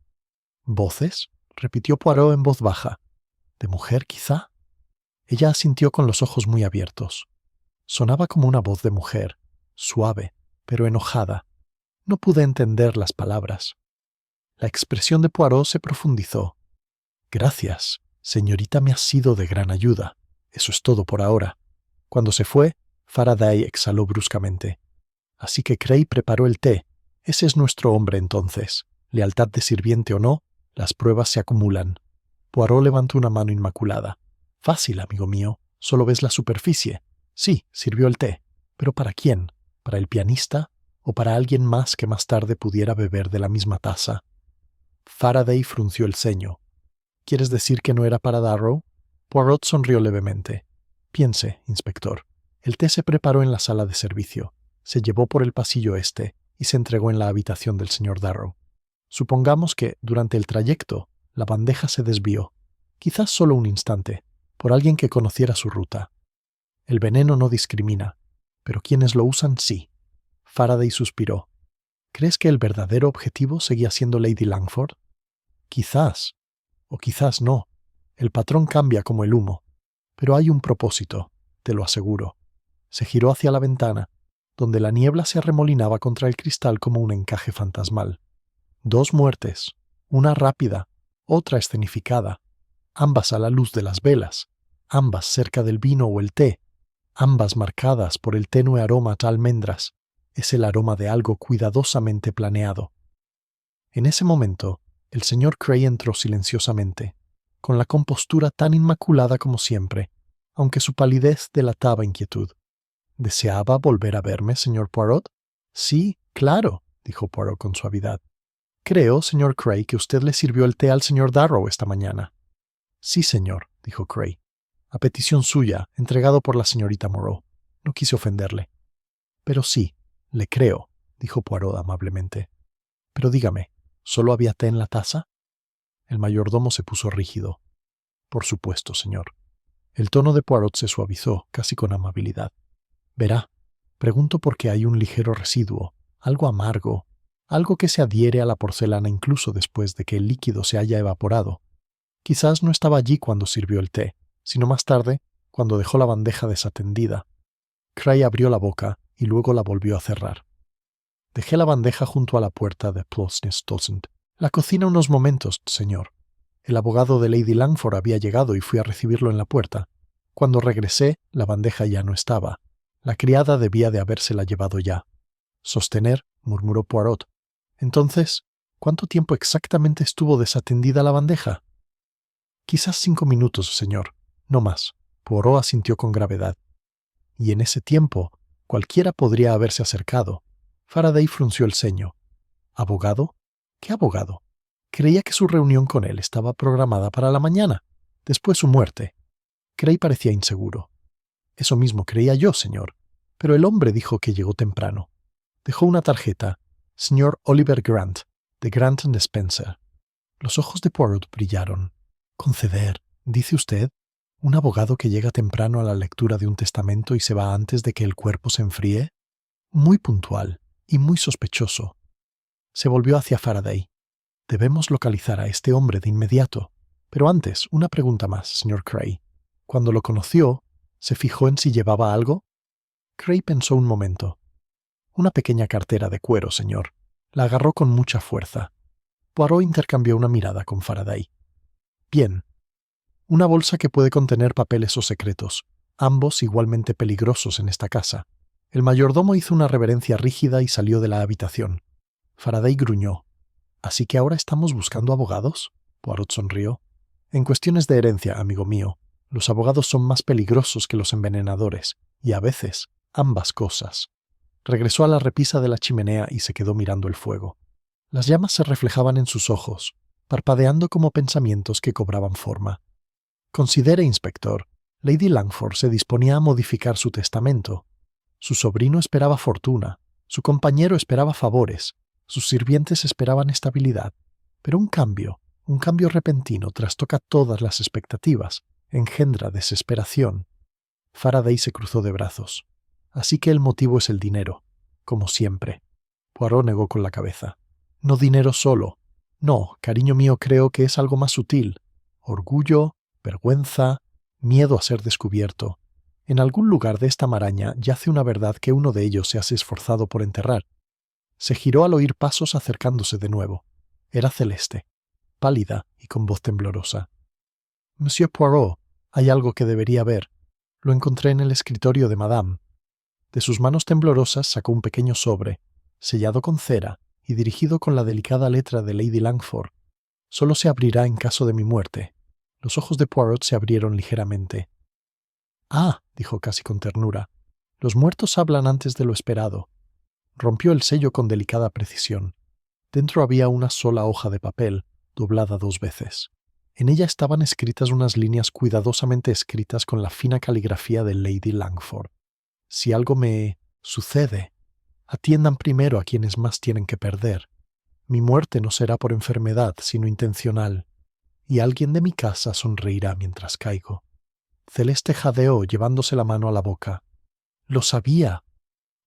S1: «¿Voces?», repitió Poirot en voz baja. «¿De mujer, quizá?» Ella asintió con los ojos muy abiertos. Sonaba como una voz de mujer, suave, pero enojada. No pude entender las palabras. La expresión de Poirot se profundizó. «Gracias, señorita, me ha sido de gran ayuda. Eso es todo por ahora». Cuando se fue, Faraday exhaló bruscamente. «Así que Cray preparó el té. Ese es nuestro hombre entonces. Lealtad de sirviente o no, las pruebas se acumulan». Poirot levantó una mano inmaculada. «Fácil, amigo mío. Solo ves la superficie. Sí, sirvió el té. ¿Pero para quién? ¿Para el pianista? ¿O para alguien más que más tarde pudiera beber de la misma taza?» Faraday frunció el ceño. «¿Quieres decir que no era para Darrow?» Poirot sonrió levemente. «Piense, inspector. El té se preparó en la sala de servicio, se llevó por el pasillo este y se entregó en la habitación del señor Darrow. Supongamos que, durante el trayecto, la bandeja se desvió, quizás solo un instante, por alguien que conociera su ruta. El veneno no discrimina, pero quienes lo usan sí». Faraday suspiró. «¿Crees que el verdadero objetivo seguía siendo Lady Langford?» «Quizás, o quizás no. El patrón cambia como el humo. Pero hay un propósito, te lo aseguro». Se giró hacia la ventana, donde la niebla se arremolinaba contra el cristal como un encaje fantasmal. 2 muertes, una rápida, otra escenificada, ambas a la luz de las velas, ambas cerca del vino o el té, ambas marcadas por el tenue aroma a almendras. Es el aroma de algo cuidadosamente planeado. En ese momento, el señor Cray entró silenciosamente, con la compostura tan inmaculada como siempre, aunque su palidez delataba inquietud. «¿Deseaba volver a verme, señor Poirot?» «Sí, claro», dijo Poirot con suavidad. «Creo, señor Cray, que usted le sirvió el té al señor Darrow esta mañana». «Sí, señor», dijo Cray. «A petición suya, entregado por la señorita Moreau. No quise ofenderle». «Pero sí, le creo», dijo Poirot amablemente. «Pero dígame, ¿solo había té en la taza?» El mayordomo se puso rígido. «Por supuesto, señor». El tono de Poirot se suavizó, casi con amabilidad. «Verá, pregunto porque hay un ligero residuo, algo amargo, algo que se adhiere a la porcelana incluso después de que el líquido se haya evaporado. Quizás no estaba allí cuando sirvió el té, sino más tarde, cuando dejó la bandeja desatendida». Cray abrió la boca y luego la volvió a cerrar. «Dejé la bandeja junto a la puerta de Plossnes-Tosend. La cocina unos momentos, señor. El abogado de Lady Langford había llegado y fui a recibirlo en la puerta. Cuando regresé, la bandeja ya no estaba. La criada debía de habérsela llevado ya». «Sostener», murmuró Poirot. «Entonces, ¿cuánto tiempo exactamente estuvo desatendida la bandeja?» «Quizás 5 minutos, señor. No más». Poirot asintió con gravedad. «Y en ese tiempo, cualquiera podría haberse acercado». Faraday frunció el ceño. «¿Abogado? ¿Qué abogado?» Creía que su reunión con él estaba programada para la mañana, después su muerte. Cray parecía inseguro. «Eso mismo creía yo, señor. Pero el hombre dijo que llegó temprano. Dejó una tarjeta Señor Oliver Grant, de Grant & Spencer. Los ojos de Poirot brillaron. «Conceder, dice usted, un abogado que llega temprano a la lectura de un testamento y se va antes de que el cuerpo se enfríe? Muy puntual y muy sospechoso». Se volvió hacia Faraday. «Debemos localizar a este hombre de inmediato. Pero antes, una pregunta más, señor Cray. Cuando lo conoció, ¿se fijó en si llevaba algo?» Cray pensó un momento. «Una pequeña cartera de cuero, señor». La agarró con mucha fuerza. Poirot intercambió una mirada con Faraday. «Bien. Una bolsa que puede contener papeles o secretos, ambos igualmente peligrosos en esta casa». El mayordomo hizo una reverencia rígida y salió de la habitación. Faraday gruñó. «¿Así que ahora estamos buscando abogados?» Poirot sonrió. «En cuestiones de herencia, amigo mío, los abogados son más peligrosos que los envenenadores, y a veces ambas cosas». Regresó a la repisa de la chimenea y se quedó mirando el fuego. Las llamas se reflejaban en sus ojos, parpadeando como pensamientos que cobraban forma. «Considere, inspector, Lady Langford se disponía a modificar su testamento. Su sobrino esperaba fortuna, su compañero esperaba favores, sus sirvientes esperaban estabilidad. Pero un cambio repentino trastoca todas las expectativas, engendra desesperación». Faraday se cruzó de brazos. «Así que el motivo es el dinero, como siempre». Poirot negó con la cabeza. «No dinero solo. No, cariño mío, creo que es algo más sutil. Orgullo, vergüenza, miedo a ser descubierto. En algún lugar de esta maraña yace una verdad que uno de ellos se ha esforzado por enterrar». Se giró al oír pasos acercándose de nuevo. Era Celeste, pálida y con voz temblorosa. «Monsieur Poirot, hay algo que debería ver. Lo encontré en el escritorio de Madame». De sus manos temblorosas sacó un pequeño sobre, sellado con cera y dirigido con la delicada letra de Lady Langford. «Solo se abrirá en caso de mi muerte». Los ojos de Poirot se abrieron ligeramente. «Ah», dijo casi con ternura, «los muertos hablan antes de lo esperado». Rompió el sello con delicada precisión. Dentro había una sola hoja de papel, doblada 2 veces. En ella estaban escritas unas líneas cuidadosamente escritas con la fina caligrafía de Lady Langford. «Si algo me sucede, atiendan primero a quienes más tienen que perder. Mi muerte no será por enfermedad, sino intencional, y alguien de mi casa sonreirá mientras caigo». Celeste jadeó, llevándose la mano a la boca. «¡Lo sabía!».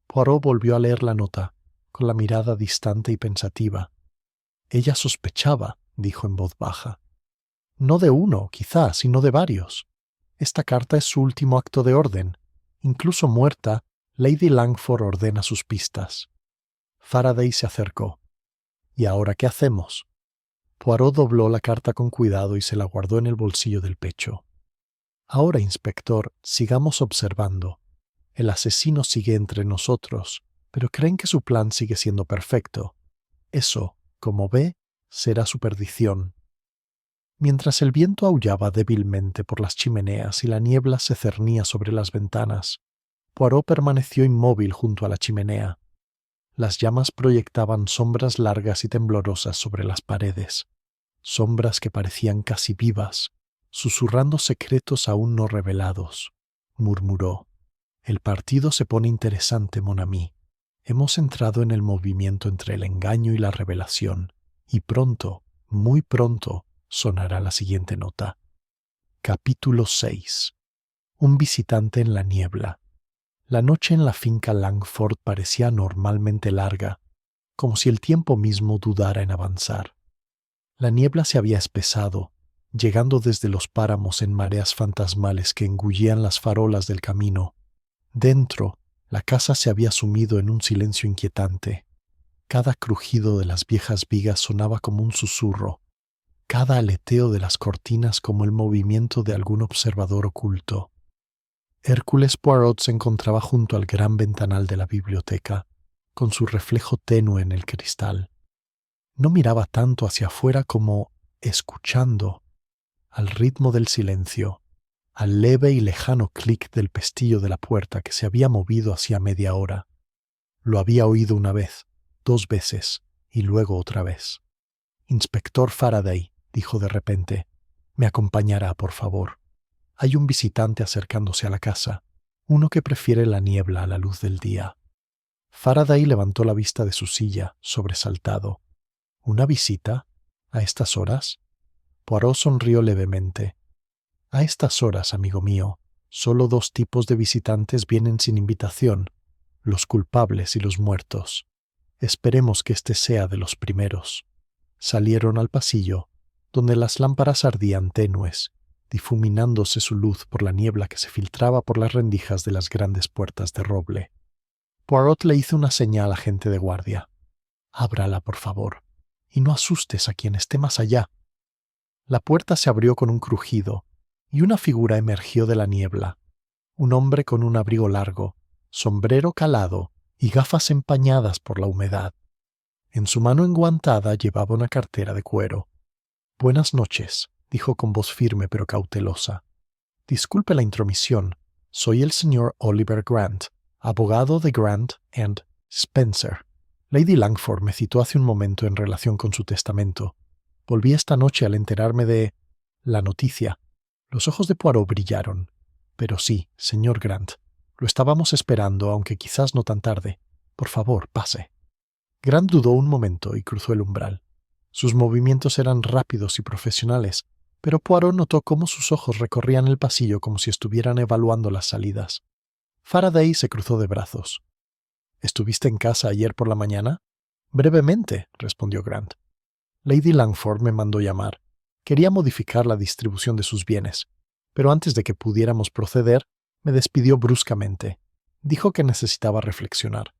S1: Poirot volvió a leer la nota, con la mirada distante y pensativa. «Ella sospechaba», dijo en voz baja. «No de uno, quizá, sino de varios. Esta carta es su último acto de orden. Incluso muerta, Lady Langford ordena sus pistas». Faraday se acercó. «¿Y ahora qué hacemos?». Poirot dobló la carta con cuidado y se la guardó en el bolsillo del pecho. «Ahora, inspector, sigamos observando. El asesino sigue entre nosotros, pero creen que su plan sigue siendo perfecto. Eso, como ve, será su perdición». Mientras el viento aullaba débilmente por las chimeneas y la niebla se cernía sobre las ventanas, Poirot permaneció inmóvil junto a la chimenea. Las llamas proyectaban sombras largas y temblorosas sobre las paredes, sombras que parecían casi vivas, susurrando secretos aún no revelados. Murmuró: «El partido se pone interesante, mon ami. Hemos entrado en el movimiento entre el engaño y la revelación, y pronto, muy pronto, sonará la siguiente nota». Capítulo 6. Un visitante en la niebla. La noche en la finca Langford parecía anormalmente larga, como si el tiempo mismo dudara en avanzar. La niebla se había espesado, llegando desde los páramos en mareas fantasmales que engullían las farolas del camino. Dentro, la casa se había sumido en un silencio inquietante. Cada crujido de las viejas vigas sonaba como un susurro, cada aleteo de las cortinas como el movimiento de algún observador oculto. Hércules Poirot se encontraba junto al gran ventanal de la biblioteca, con su reflejo tenue en el cristal. No miraba tanto hacia afuera como escuchando, al ritmo del silencio, al leve y lejano clic del pestillo de la puerta que se había movido hacía media hora. Lo había oído una vez, 2 veces, y luego otra vez. «Inspector Faraday», dijo de repente, «me acompañará, por favor. Hay un visitante acercándose a la casa, uno que prefiere la niebla a la luz del día». Faraday levantó la vista de su silla, sobresaltado. ¿Una visita? ¿A estas horas? Poirot sonrió levemente. A estas horas, amigo mío, solo dos tipos de visitantes vienen sin invitación, los culpables y los muertos. Esperemos que este sea de los primeros. Salieron al pasillo, donde las lámparas ardían tenues, difuminándose su luz por la niebla que se filtraba por las rendijas de las grandes puertas de roble. Poirot le hizo una señal al agente de guardia. «Ábrala, por favor, y no asustes a quien esté más allá». La puerta se abrió con un crujido, y una figura emergió de la niebla. Un hombre con un abrigo largo, sombrero calado y gafas empañadas por la humedad. En su mano enguantada llevaba una cartera de cuero. «Buenas noches», dijo con voz firme pero cautelosa. «Disculpe la intromisión. Soy el señor Oliver Grant, abogado de Grant and Spencer. Lady Langford me citó hace un momento en relación con su testamento. Volví esta noche al enterarme de la noticia». Los ojos de Poirot brillaron. «Pero sí, señor Grant. Lo estábamos esperando, aunque quizás no tan tarde. Por favor, pase». Grant dudó un momento y cruzó el umbral. Sus movimientos eran rápidos y profesionales, pero Poirot notó cómo sus ojos recorrían el pasillo como si estuvieran evaluando las salidas. Faraday se cruzó de brazos. «¿Estuviste en casa ayer por la mañana?» «Brevemente», respondió Grant. «Lady Langford me mandó llamar. Quería modificar la distribución de sus bienes, pero antes de que pudiéramos proceder, me despidió bruscamente. Dijo que necesitaba reflexionar».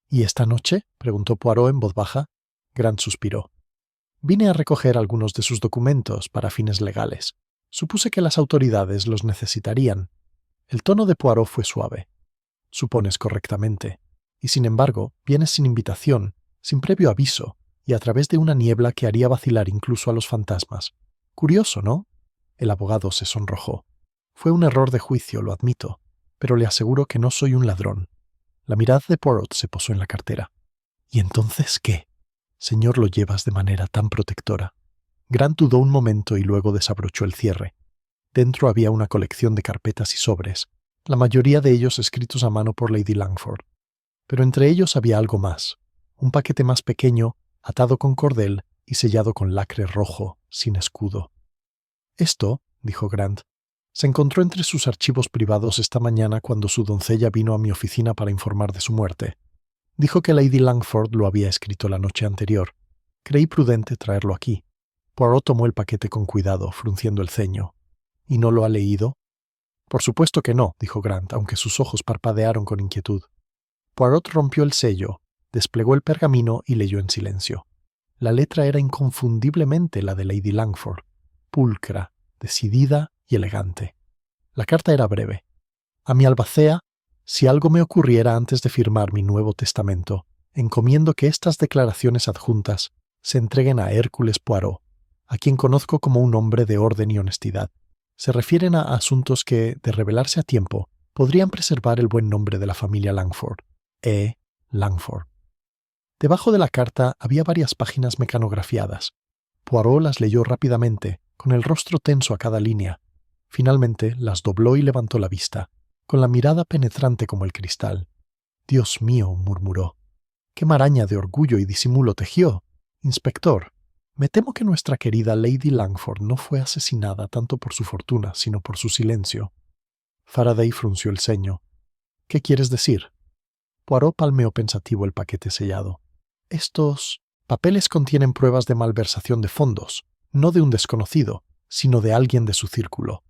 S1: «¿Y esta noche?», preguntó Poirot en voz baja. Grant suspiró. «Vine a recoger algunos de sus documentos para fines legales. Supuse que las autoridades los necesitarían». El tono de Poirot fue suave. «Supones correctamente. Y sin embargo, vienes sin invitación, sin previo aviso, y a través de una niebla que haría vacilar incluso a los fantasmas. Curioso, ¿no?». El abogado se sonrojó. «Fue un error de juicio, lo admito, pero le aseguro que no soy un ladrón». La mirada de Poirot se posó en la cartera. «¿Y entonces qué? Señor, lo llevas de manera tan protectora». Grant dudó un momento y luego desabrochó el cierre. Dentro había una colección de carpetas y sobres, la mayoría de ellos escritos a mano por Lady Langford. Pero entre ellos había algo más, un paquete más pequeño, atado con cordel y sellado con lacre rojo, sin escudo. «Esto», dijo Grant, «se encontró entre sus archivos privados esta mañana cuando su doncella vino a mi oficina para informar de su muerte. Dijo que Lady Langford lo había escrito la noche anterior. Creí prudente traerlo aquí». Poirot tomó el paquete con cuidado, frunciendo el ceño. «¿Y no lo ha leído?» «Por supuesto que no», dijo Grant, aunque sus ojos parpadearon con inquietud. Poirot rompió el sello, desplegó el pergamino y leyó en silencio. La letra era inconfundiblemente la de Lady Langford, pulcra, decidida y elegante. La carta era breve. «A mi albacea, si algo me ocurriera antes de firmar mi nuevo testamento, encomiendo que estas declaraciones adjuntas se entreguen a Hércules Poirot, a quien conozco como un hombre de orden y honestidad. Se refieren a asuntos que, de revelarse a tiempo, podrían preservar el buen nombre de la familia Langford. E. Langford». Debajo de la carta había varias páginas mecanografiadas. Poirot las leyó rápidamente, con el rostro tenso a cada línea. Finalmente las dobló y levantó la vista, con la mirada penetrante como el cristal. «Dios mío», murmuró. «Qué maraña de orgullo y disimulo tejió. Inspector, me temo que nuestra querida Lady Langford no fue asesinada tanto por su fortuna, sino por su silencio». Faraday frunció el ceño. «¿Qué quieres decir?». Poirot palmeó pensativo el paquete sellado. «Estos papeles contienen pruebas de malversación de fondos, no de un desconocido, sino de alguien de su círculo.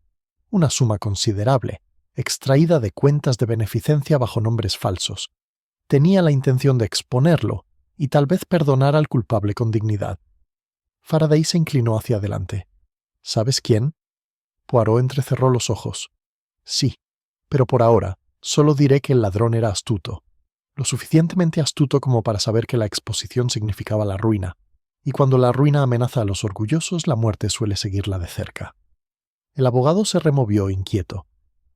S1: Una suma considerable, extraída de cuentas de beneficencia bajo nombres falsos. Tenía la intención de exponerlo y tal vez perdonar al culpable con dignidad». Faraday se inclinó hacia adelante. «¿Sabes quién?». Poirot entrecerró los ojos. «Sí, pero por ahora solo diré que el ladrón era astuto. Lo suficientemente astuto como para saber que la exposición significaba la ruina, y cuando la ruina amenaza a los orgullosos, la muerte suele seguirla de cerca». El abogado se removió inquieto.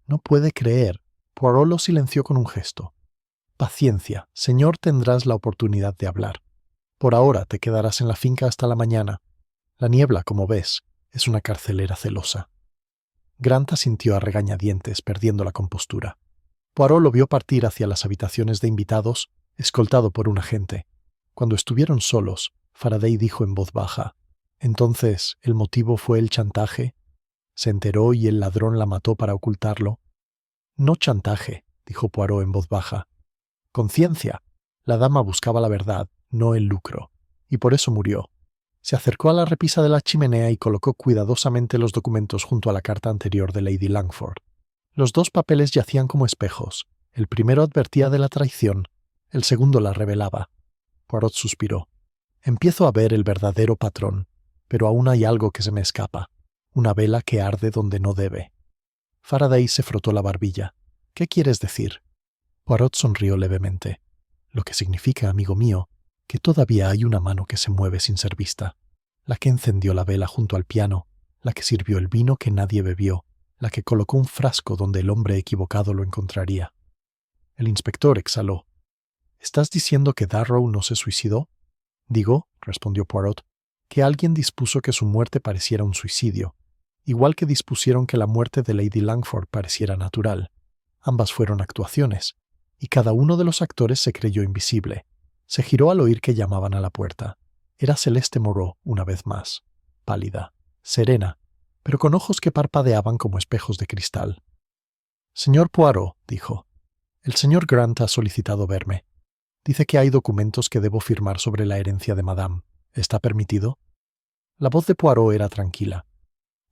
S1: «No puede creer». Poirot lo silenció con un gesto. «Paciencia, señor, tendrás la oportunidad de hablar. Por ahora te quedarás en la finca hasta la mañana. La niebla, como ves, es una carcelera celosa». Grant asintió a regañadientes, perdiendo la compostura. Poirot lo vio partir hacia las habitaciones de invitados escoltado por un agente. Cuando estuvieron solos, Faraday dijo en voz baja: «Entonces, ¿el motivo fue el chantaje? ¿Se enteró y el ladrón la mató para ocultarlo?» «No chantaje», dijo Poirot en voz baja. «Conciencia. La dama buscaba la verdad, no el lucro, y por eso murió». Se acercó a la repisa de la chimenea y colocó cuidadosamente los documentos junto a la carta anterior de Lady Langford. Los dos papeles yacían como espejos. El primero advertía de la traición, el segundo la revelaba. Poirot suspiró. «Empiezo a ver el verdadero patrón, pero aún hay algo que se me escapa. Una vela que arde donde no debe». Faraday se frotó la barbilla. «¿Qué quieres decir?» Poirot sonrió levemente. «Lo que significa, amigo mío, que todavía hay una mano que se mueve sin ser vista. La que encendió la vela junto al piano, la que sirvió el vino que nadie bebió, la que colocó un frasco donde el hombre equivocado lo encontraría». El inspector exhaló. «¿Estás diciendo que Darrow no se suicidó?» «Digo», respondió Poirot, «que alguien dispuso que su muerte pareciera un suicidio, igual que dispusieron que la muerte de Lady Langford pareciera natural. Ambas fueron actuaciones, y cada uno de los actores se creyó invisible. Se giró al oír que llamaban a la puerta. Era Celeste Moreau una vez más, pálida, serena, pero con ojos que parpadeaban como espejos de cristal. «Señor Poirot», dijo, «el señor Grant ha solicitado verme. Dice que hay documentos que debo firmar sobre la herencia de Madame. ¿Está permitido?» La voz de Poirot era tranquila.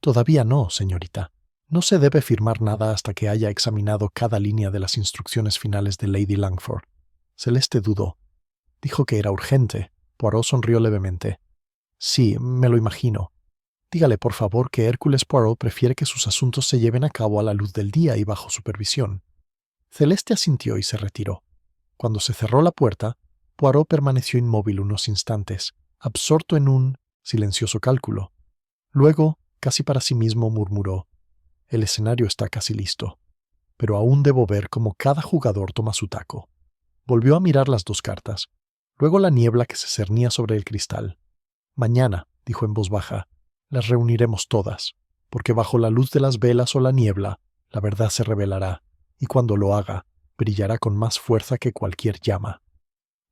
S1: «Todavía no, señorita. No se debe firmar nada hasta que haya examinado cada línea de las instrucciones finales de Lady Langford». Celeste dudó. Dijo que era urgente. Poirot sonrió levemente. «Sí, me lo imagino. Dígale, por favor, que Hércules Poirot prefiere que sus asuntos se lleven a cabo a la luz del día y bajo supervisión». Celeste asintió y se retiró. Cuando se cerró la puerta, Poirot permaneció inmóvil unos instantes, absorto en un silencioso cálculo. Luego, casi para sí mismo, murmuró: «El escenario está casi listo, pero aún debo ver cómo cada jugador toma su taco». Volvió a mirar las dos cartas, luego la niebla que se cernía sobre el cristal. «Mañana», dijo en voz baja, «las reuniremos todas, porque bajo la luz de las velas o la niebla, la verdad se revelará, y cuando lo haga, brillará con más fuerza que cualquier llama».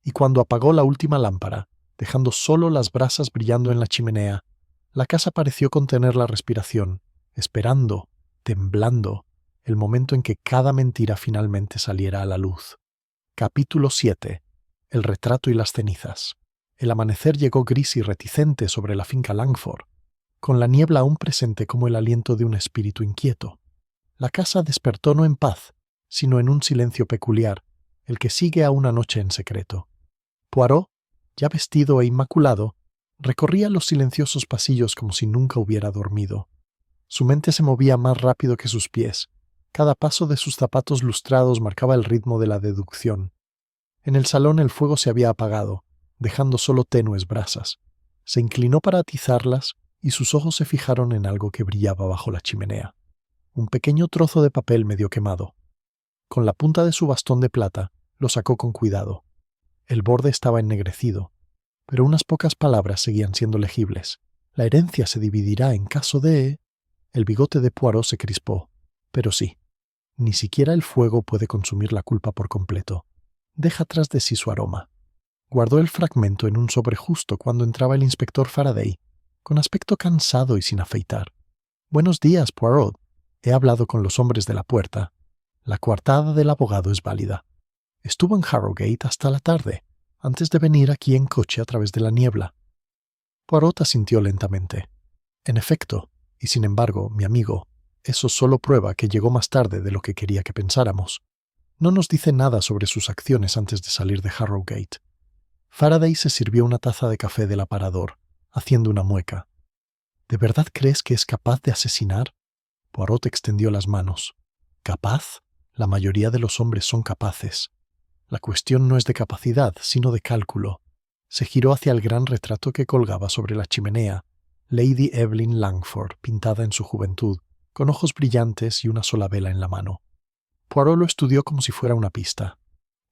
S1: Y cuando apagó la última lámpara, dejando solo las brasas brillando en la chimenea, la casa pareció contener la respiración, esperando, temblando, el momento en que cada mentira finalmente saliera a la luz. Capítulo 7. El retrato y las cenizas. El amanecer llegó gris y reticente sobre la finca Langford, con la niebla aún presente como el aliento de un espíritu inquieto. La casa despertó no en paz, sino en un silencio peculiar, el que sigue a una noche en secreto. Poirot, ya vestido e inmaculado, recorría los silenciosos pasillos como si nunca hubiera dormido. Su mente se movía más rápido que sus pies. Cada paso de sus zapatos lustrados marcaba el ritmo de la deducción. En el salón el fuego se había apagado, dejando solo tenues brasas. Se inclinó para atizarlas y sus ojos se fijaron en algo que brillaba bajo la chimenea. Un pequeño trozo de papel medio quemado. Con la punta de su bastón de plata, lo sacó con cuidado. El borde estaba ennegrecido, pero unas pocas palabras seguían siendo legibles. «La herencia se dividirá en caso de...». El bigote de Poirot se crispó. «Pero sí, ni siquiera el fuego puede consumir la culpa por completo. Deja tras de sí su aroma». Guardó el fragmento en un sobre justo cuando entraba el inspector Faraday, con aspecto cansado y sin afeitar. «Buenos días, Poirot. He hablado con los hombres de la puerta. La coartada del abogado es válida. Estuvo en Harrogate hasta la tarde, antes de venir aquí en coche a través de la niebla». Poirot asintió lentamente. «En efecto, y sin embargo, mi amigo, eso solo prueba que llegó más tarde de lo que quería que pensáramos. No nos dice nada sobre sus acciones antes de salir de Harrogate». Faraday se sirvió una taza de café del aparador, haciendo una mueca. «¿De verdad crees que es capaz de asesinar?» Poirot extendió las manos. «¿Capaz? La mayoría de los hombres son capaces. La cuestión no es de capacidad, sino de cálculo». Se giró hacia el gran retrato que colgaba sobre la chimenea, Lady Evelyn Langford, pintada en su juventud, con ojos brillantes y una sola vela en la mano. Poirot lo estudió como si fuera una pista.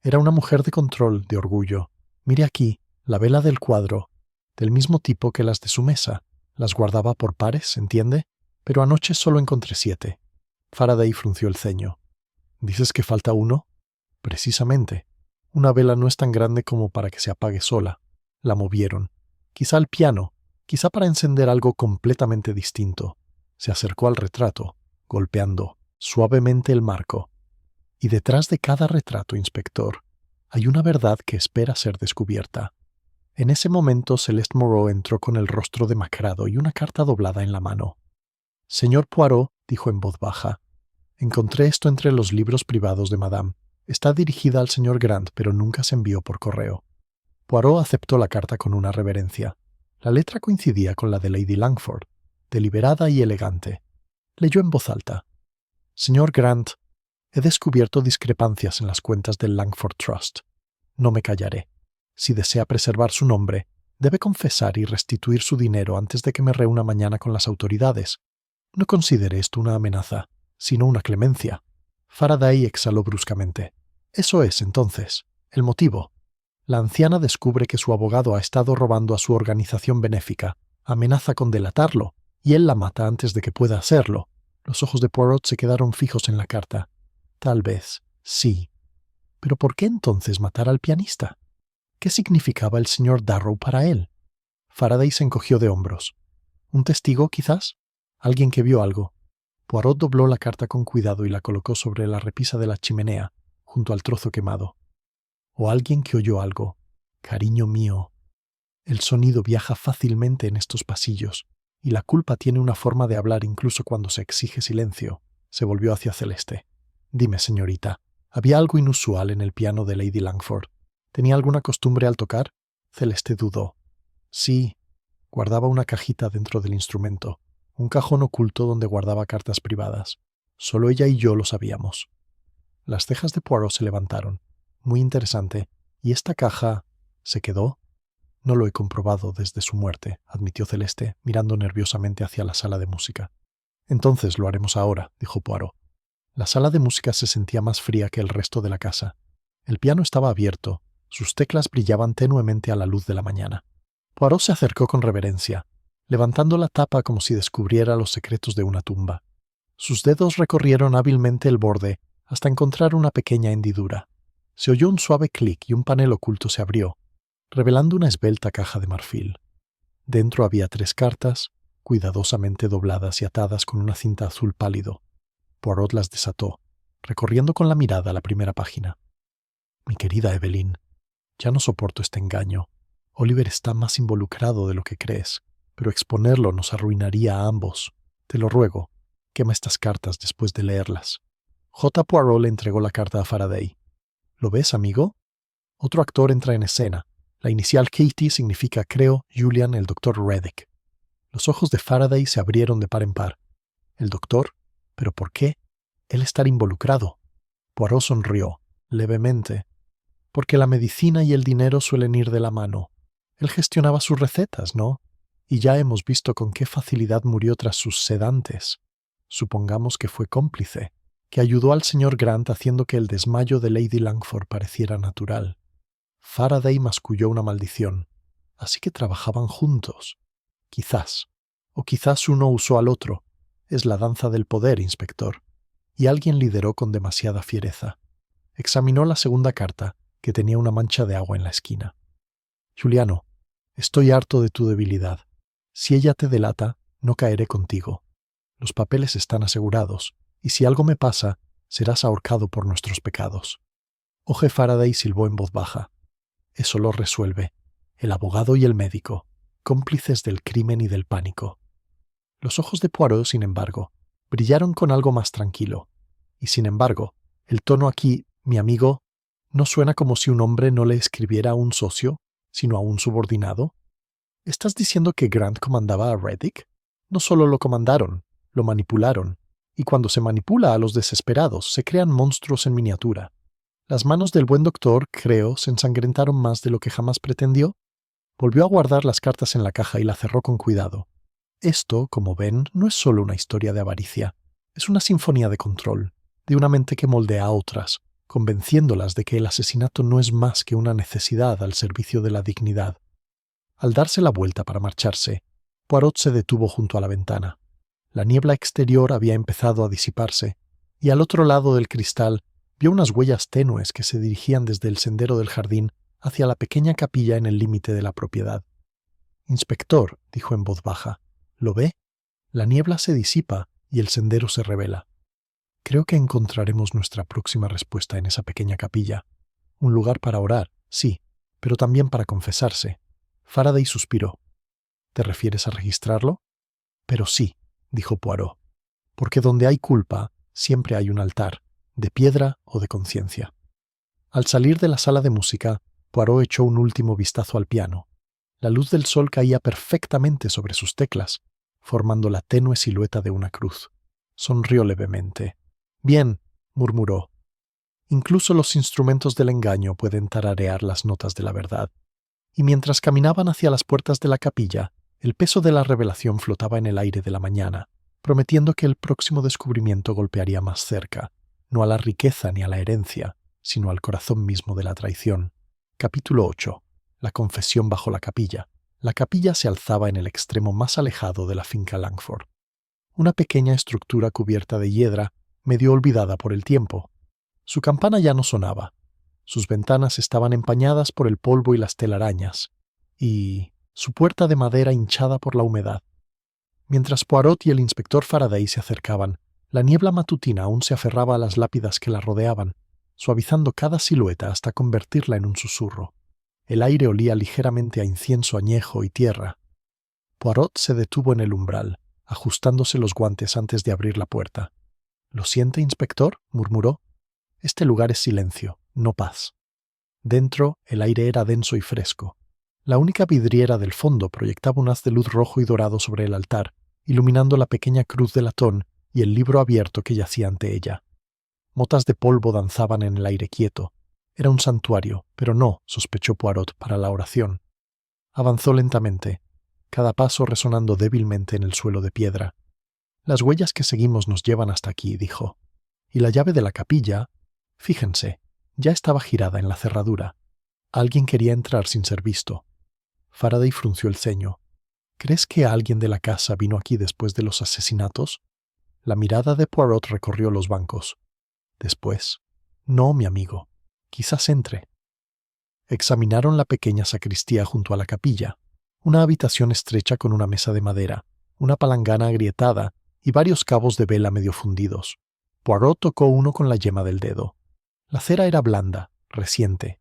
S1: Era una mujer de control, de orgullo. «Mire aquí, la vela del cuadro, del mismo tipo que las de su mesa. Las guardaba por pares, ¿entiende? Pero anoche solo encontré 7. Faraday frunció el ceño. «¿Dices que falta uno?» «Precisamente. Una vela no es tan grande como para que se apague sola. La movieron. Quizá al piano, quizá para encender algo completamente distinto. Se acercó al retrato, golpeando suavemente el marco. Y detrás de cada retrato, inspector, hay una verdad que espera ser descubierta. En ese momento Celeste Moreau entró con el rostro demacrado y una carta doblada en la mano. «Señor Poirot», dijo en voz baja, «encontré esto entre los libros privados de Madame. Está dirigida al señor Grant, pero nunca se envió por correo». Poirot aceptó la carta con una reverencia. La letra coincidía con la de Lady Langford, deliberada y elegante. Leyó en voz alta. «Señor Grant, he descubierto discrepancias en las cuentas del Langford Trust. No me callaré. Si desea preservar su nombre, debe confesar y restituir su dinero antes de que me reúna mañana con las autoridades. No considere esto una amenaza, sino una clemencia». Faraday exhaló bruscamente. «Eso es, entonces, el motivo. La anciana descubre que su abogado ha estado robando a su organización benéfica, amenaza con delatarlo, y él la mata antes de que pueda hacerlo». Los ojos de Poirot se quedaron fijos en la carta. «Tal vez, sí. Pero ¿por qué entonces matar al pianista? ¿Qué significaba el señor Darrow para él?» Faraday se encogió de hombros. «¿Un testigo, quizás? ¿Alguien que vio algo?» Poirot dobló la carta con cuidado y la colocó sobre la repisa de la chimenea, junto al trozo quemado. «O alguien que oyó algo. Cariño mío. El sonido viaja fácilmente en estos pasillos, y la culpa tiene una forma de hablar incluso cuando se exige silencio». Se volvió hacia Celeste. «Dime, señorita, ¿había algo inusual en el piano de Lady Langford? ¿Tenía alguna costumbre al tocar?» Celeste dudó. «Sí, guardaba una cajita dentro del instrumento, un cajón oculto donde guardaba cartas privadas. Solo ella y yo lo sabíamos». Las cejas de Poirot se levantaron. «Muy interesante. ¿Y esta caja se quedó?» «No lo he comprobado desde su muerte», admitió Celeste, mirando nerviosamente hacia la sala de música. «Entonces lo haremos ahora», dijo Poirot. La sala de música se sentía más fría que el resto de la casa. El piano estaba abierto. Sus teclas brillaban tenuemente a la luz de la mañana. Poirot se acercó con reverencia, levantando la tapa como si descubriera los secretos de una tumba. Sus dedos recorrieron hábilmente el borde hasta encontrar una pequeña hendidura. Se oyó un suave clic y un panel oculto se abrió, revelando una esbelta caja de marfil. Dentro había 3 cartas, cuidadosamente dobladas y atadas con una cinta azul pálido. Poirot las desató, recorriendo con la mirada la primera página. «Mi querida Evelyn, ya no soporto este engaño. Oliver está más involucrado de lo que crees, pero exponerlo nos arruinaría a ambos. Te lo ruego, quema estas cartas después de leerlas». J. Poirot le entregó la carta a Faraday. «¿Lo ves, amigo? Otro actor entra en escena. La inicial Katie significa, creo, Julian, el Dr. Reddick». Los ojos de Faraday se abrieron de par en par. «¿El doctor? ¿Pero por qué? ¿Él estar involucrado?» Poirot sonrió, levemente. «Porque la medicina y el dinero suelen ir de la mano. Él gestionaba sus recetas, ¿no? Y ya hemos visto con qué facilidad murió tras sus sedantes. Supongamos que fue cómplice, que ayudó al señor Grant haciendo que el desmayo de Lady Langford pareciera natural». Faraday masculló una maldición. «Así que trabajaban juntos. Quizás. O quizás uno usó al otro. Es la danza del poder, inspector. Y alguien lideró con demasiada fiereza». Examinó la segunda carta, que tenía una mancha de agua en la esquina. «Juliano, estoy harto de tu debilidad. Si ella te delata, no caeré contigo. Los papeles están asegurados, y si algo me pasa, serás ahorcado por nuestros pecados». O.G. Faraday silbó en voz baja. «Eso lo resuelve. El abogado y el médico, cómplices del crimen y del pánico». Los ojos de Poirot, sin embargo, brillaron con algo más tranquilo. Y sin embargo, el tono aquí, mi amigo, ¿no suena como si un hombre no le escribiera a un socio, sino a un subordinado? ¿Estás diciendo que Grant comandaba a Reddick? No solo lo comandaron, lo manipularon. Y cuando se manipula a los desesperados, se crean monstruos en miniatura. Las manos del buen doctor, creo, se ensangrentaron más de lo que jamás pretendió. Volvió a guardar las cartas en la caja y la cerró con cuidado. Esto, como ven, no es solo una historia de avaricia. Es una sinfonía de control, de una mente que moldea a otras, convenciéndolas de que el asesinato no es más que una necesidad al servicio de la dignidad. Al darse la vuelta para marcharse, Poirot se detuvo junto a la ventana. La niebla exterior había empezado a disiparse, y al otro lado del cristal Vio unas huellas tenues que se dirigían desde el sendero del jardín hacia la pequeña capilla en el límite de la propiedad. «Inspector», dijo en voz baja, «¿lo ve? La niebla se disipa y el sendero se revela. Creo que encontraremos nuestra próxima respuesta en esa pequeña capilla. Un lugar para orar, sí, pero también para confesarse». Faraday suspiró. «¿Te refieres a registrarlo?» «Pero sí», dijo Poirot, «porque donde hay culpa siempre hay un altar, de piedra o de conciencia». Al salir de la sala de música, Poirot echó un último vistazo al piano. La luz del sol caía perfectamente sobre sus teclas, formando la tenue silueta de una cruz. Sonrió levemente. «Bien», murmuró. «Incluso los instrumentos del engaño pueden tararear las notas de la verdad». Y mientras caminaban hacia las puertas de la capilla, el peso de la revelación flotaba en el aire de la mañana, prometiendo que el próximo descubrimiento golpearía más cerca, no a la riqueza ni a la herencia, sino al corazón mismo de la traición. Capítulo 8. La confesión bajo la capilla. La capilla se alzaba en el extremo más alejado de la finca Langford. Una pequeña estructura cubierta de hiedra, medio olvidada por el tiempo. Su campana ya no sonaba. Sus ventanas estaban empañadas por el polvo y las telarañas, y su puerta de madera hinchada por la humedad. Mientras Poirot y el inspector Faraday se acercaban, la niebla matutina aún se aferraba a las lápidas que la rodeaban, suavizando cada silueta hasta convertirla en un susurro. El aire olía ligeramente a incienso añejo y tierra. Poirot se detuvo en el umbral, ajustándose los guantes antes de abrir la puerta. «¿Lo siente, inspector?», murmuró. «Este lugar es silencio, no paz». Dentro, el aire era denso y fresco. La única vidriera del fondo proyectaba un haz de luz rojo y dorado sobre el altar, iluminando la pequeña cruz de latón y el libro abierto que yacía ante ella. Motas de polvo danzaban en el aire quieto. Era un santuario, pero no, sospechó Poirot, para la oración. Avanzó lentamente, cada paso resonando débilmente en el suelo de piedra. «Las huellas que seguimos nos llevan hasta aquí», dijo. «Y la llave de la capilla, fíjense, ya estaba girada en la cerradura. Alguien quería entrar sin ser visto». Faraday frunció el ceño. «¿Crees que alguien de la casa vino aquí después de los asesinatos?» La mirada de Poirot recorrió los bancos. «Después. No, mi amigo. Quizás entre». Examinaron la pequeña sacristía junto a la capilla, una habitación estrecha con una mesa de madera, una palangana agrietada y varios cabos de vela medio fundidos. Poirot tocó uno con la yema del dedo. La cera era blanda, reciente.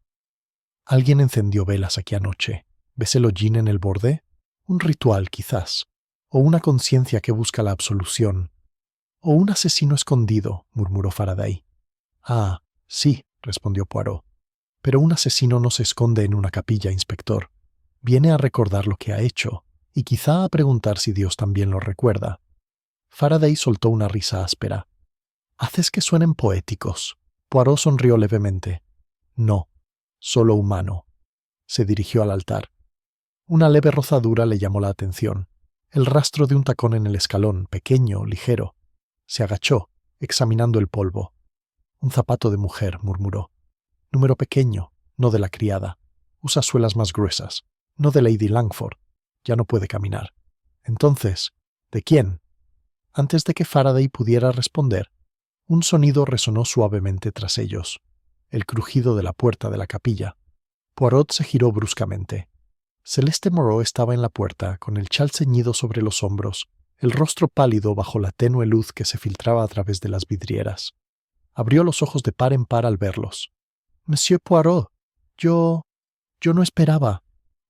S1: «Alguien encendió velas aquí anoche. ¿Ves el hollín en el borde? Un ritual, quizás. O una conciencia que busca la absolución. O un asesino escondido», murmuró Faraday. «Ah, sí», respondió Poirot. «Pero un asesino no se esconde en una capilla, inspector. Viene a recordar lo que ha hecho, y quizá a preguntar si Dios también lo recuerda». Faraday soltó una risa áspera. «Haces que suenen poéticos». Poirot sonrió levemente. «No, solo humano». Se dirigió al altar. Una leve rozadura le llamó la atención. El rastro de un tacón en el escalón, pequeño, ligero. Se agachó, examinando el polvo. «Un zapato de mujer», murmuró. «Número pequeño, no de la criada. Usa suelas más gruesas, no de Lady Langford. Ya no puede caminar». «Entonces, ¿de quién?» Antes de que Faraday pudiera responder, un sonido resonó suavemente tras ellos. El crujido de la puerta de la capilla. Poirot se giró bruscamente. Celeste Moreau estaba en la puerta, con el chal ceñido sobre los hombros, el rostro pálido bajo la tenue luz que se filtraba a través de las vidrieras. Abrió los ojos de par en par al verlos. «Monsieur Poirot, yo no esperaba».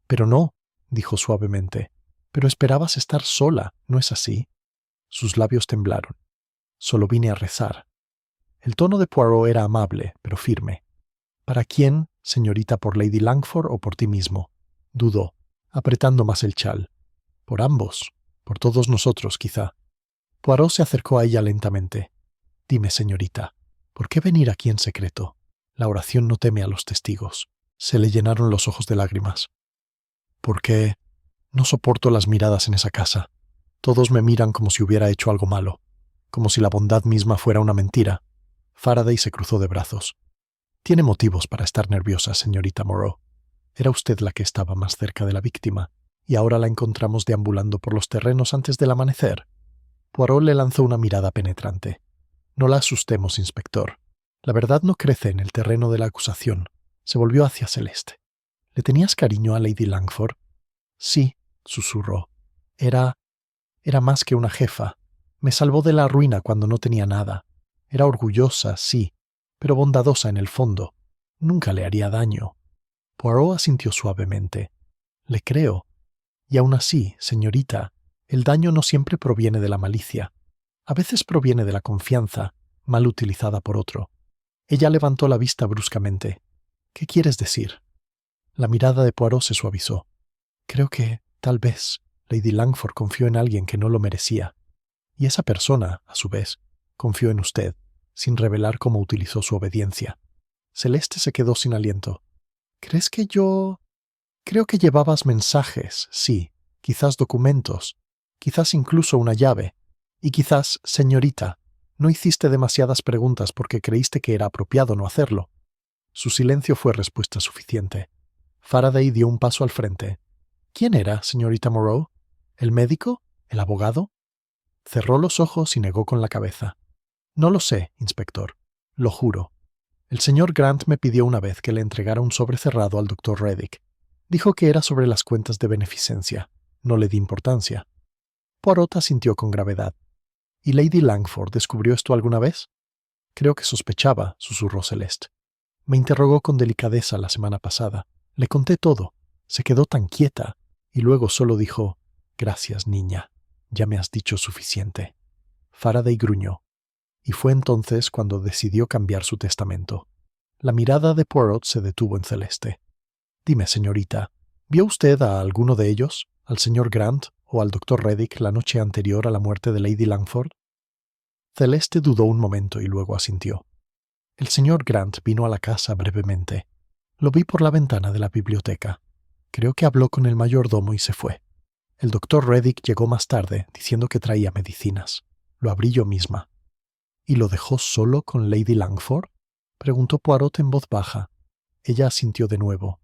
S1: «Pero no», dijo suavemente. «Pero esperabas estar sola, ¿no es así?» Sus labios temblaron. «Solo vine a rezar». El tono de Poirot era amable, pero firme. «¿Para quién, señorita, por Lady Langford o por ti mismo?» Dudó, apretando más el chal. «Por ambos. Por todos nosotros, quizá». Poirot se acercó a ella lentamente. «Dime, señorita, ¿por qué venir aquí en secreto? La oración no teme a los testigos». Se le llenaron los ojos de lágrimas. «¿Por qué? No soporto las miradas en esa casa. Todos me miran como si hubiera hecho algo malo, como si la bondad misma fuera una mentira». Faraday se cruzó de brazos. «Tiene motivos para estar nerviosa, señorita Moreau. Era usted la que estaba más cerca de la víctima, y ahora la encontramos deambulando por los terrenos antes del amanecer». Poirot le lanzó una mirada penetrante. «No la asustemos, inspector. La verdad no crece en el terreno de la acusación. Se volvió hacia Celeste. ¿Le tenías cariño a Lady Langford? Sí, susurró. Era más que una jefa. Me salvó de la ruina cuando no tenía nada. Era orgullosa, sí, pero bondadosa en el fondo. Nunca le haría daño. Poirot asintió suavemente. Le creo. Y aún así, señorita, el daño no siempre proviene de la malicia. A veces proviene de la confianza, mal utilizada por otro. Ella levantó la vista bruscamente. ¿Qué quieres decir? La mirada de Poirot se suavizó. Creo que, tal vez, Lady Langford confió en alguien que no lo merecía. Y esa persona, a su vez, confió en usted, sin revelar cómo utilizó su obediencia. Celeste se quedó sin aliento. ¿Crees que yo...? Creo que llevabas mensajes, sí, quizás documentos, quizás incluso una llave. Y quizás, señorita, no hiciste demasiadas preguntas porque creíste que era apropiado no hacerlo. Su silencio fue respuesta suficiente. Faraday dio un paso al frente. ¿Quién era, señorita Moreau? ¿El médico? ¿El abogado? Cerró los ojos y negó con la cabeza. No lo sé, inspector. Lo juro. El señor Grant me pidió una vez que le entregara un sobre cerrado al doctor Reddick. Dijo que era sobre las cuentas de beneficencia. No le di importancia. Poirot asintió con gravedad. ¿Y Lady Langford descubrió esto alguna vez? Creo que sospechaba, susurró Celeste. Me interrogó con delicadeza la semana pasada. Le conté todo. Se quedó tan quieta. Y luego solo dijo, «Gracias, niña. Ya me has dicho suficiente». Faraday gruñó. Y fue entonces cuando decidió cambiar su testamento. La mirada de Poirot se detuvo en Celeste. «Dime, señorita, ¿vio usted a alguno de ellos, al señor Grant o al doctor Reddick, la noche anterior a la muerte de Lady Langford?» Celeste dudó un momento y luego asintió. «El señor Grant vino a la casa brevemente. Lo vi por la ventana de la biblioteca. Creo que habló con el mayordomo y se fue. El doctor Reddick llegó más tarde, diciendo que traía medicinas. Lo abrí yo misma». «¿Y lo dejó solo con Lady Langford?», preguntó Poirot en voz baja. Ella asintió de nuevo.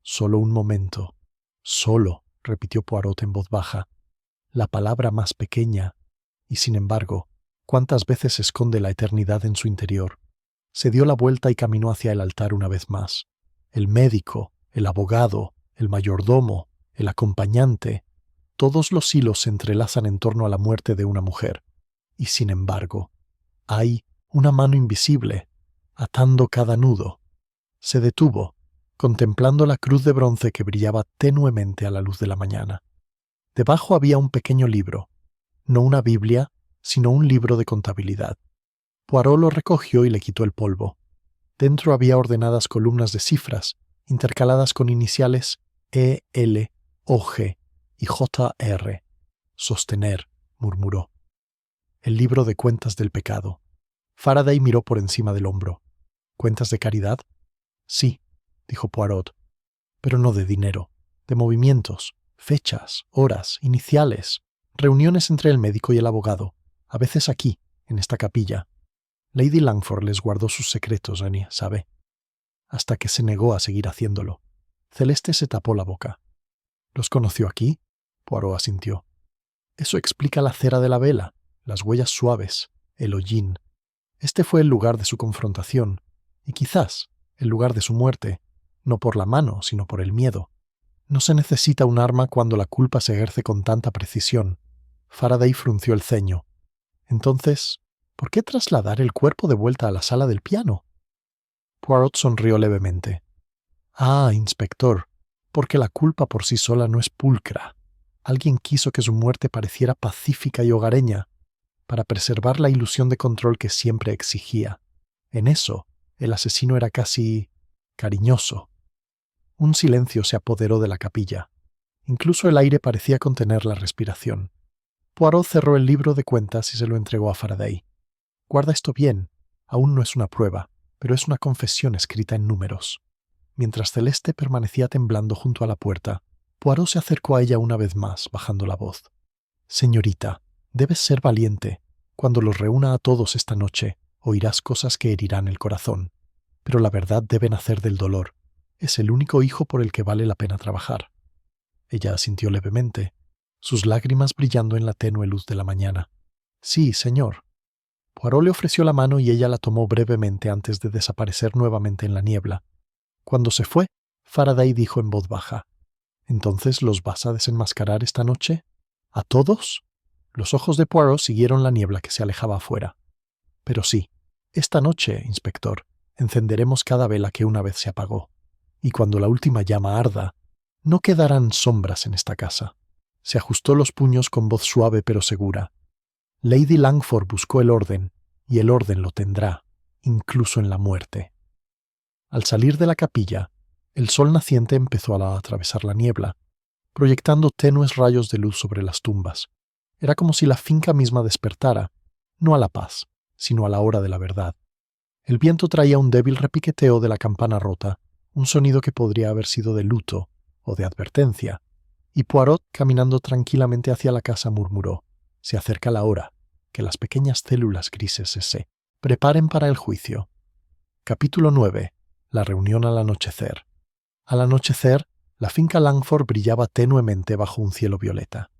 S1: «Solo un momento». «Solo», repitió Poirot en voz baja. La palabra más pequeña. Y sin embargo, ¿cuántas veces esconde la eternidad en su interior? Se dio la vuelta y caminó hacia el altar una vez más. El médico, el abogado, el mayordomo, el acompañante, todos los hilos se entrelazan en torno a la muerte de una mujer. Y sin embargo, hay una mano invisible, atando cada nudo. Se detuvo, contemplando la cruz de bronce que brillaba tenuemente a la luz de la mañana. Debajo había un pequeño libro, no una Biblia, sino un libro de contabilidad. Poirot lo recogió y le quitó el polvo. Dentro había ordenadas columnas de cifras, intercaladas con iniciales E, L, O, G y J, R. «Sostener», murmuró. «El libro de cuentas del pecado». Faraday miró por encima del hombro. «¿Cuentas de caridad?» «Sí», dijo Poirot, «pero no de dinero, de movimientos, fechas, horas, iniciales, reuniones entre el médico y el abogado, a veces aquí, en esta capilla. Lady Langford les guardó sus secretos, Annie, ¿sabe? Hasta que se negó a seguir haciéndolo. Celeste se tapó la boca. ¿Los conoció aquí?», Poirot asintió. «Eso explica la cera de la vela, las huellas suaves, el hollín. Este fue el lugar de su confrontación, y quizás el lugar de su muerte, no por la mano, sino por el miedo. No se necesita un arma cuando la culpa se ejerce con tanta precisión». Faraday frunció el ceño. «Entonces, ¿por qué trasladar el cuerpo de vuelta a la sala del piano?» Poirot sonrió levemente. «Ah, inspector, porque la culpa por sí sola no es pulcra. Alguien quiso que su muerte pareciera pacífica y hogareña, para preservar la ilusión de control que siempre exigía. En eso, el asesino era casi cariñoso». Un silencio se apoderó de la capilla. Incluso el aire parecía contener la respiración. Poirot cerró el libro de cuentas y se lo entregó a Faraday. «Guarda esto bien. Aún no es una prueba, pero es una confesión escrita en números». Mientras Celeste permanecía temblando junto a la puerta, Poirot se acercó a ella una vez más, bajando la voz. «Señorita, debes ser valiente. Cuando los reúna a todos esta noche, oirás cosas que herirán el corazón. Pero la verdad debe nacer del dolor. Es el único hijo por el que vale la pena trabajar». Ella asintió levemente, sus lágrimas brillando en la tenue luz de la mañana. «Sí, señor». Poirot le ofreció la mano y ella la tomó brevemente antes de desaparecer nuevamente en la niebla. Cuando se fue, Faraday dijo en voz baja: «¿Entonces los vas a desenmascarar esta noche? ¿A todos?» Los ojos de Poirot siguieron la niebla que se alejaba afuera. «Pero sí, esta noche, inspector, encenderemos cada vela que una vez se apagó. Y cuando la última llama arda, no quedarán sombras en esta casa». Se ajustó los puños con voz suave pero segura. Lady Langford buscó el orden, y el orden lo tendrá, incluso en la muerte. Al salir de la capilla, el sol naciente empezó a atravesar la niebla, proyectando tenues rayos de luz sobre las tumbas. Era como si la finca misma despertara, no a la paz, sino a la hora de la verdad. El viento traía un débil repiqueteo de la campana rota, un sonido que podría haber sido de luto o de advertencia, y Poirot, caminando tranquilamente hacia la casa, murmuró: «Se acerca la hora, que las pequeñas células grises se preparen para el juicio». Capítulo 9. La reunión al anochecer. Al anochecer, la finca Langford brillaba tenuemente bajo un cielo violeta.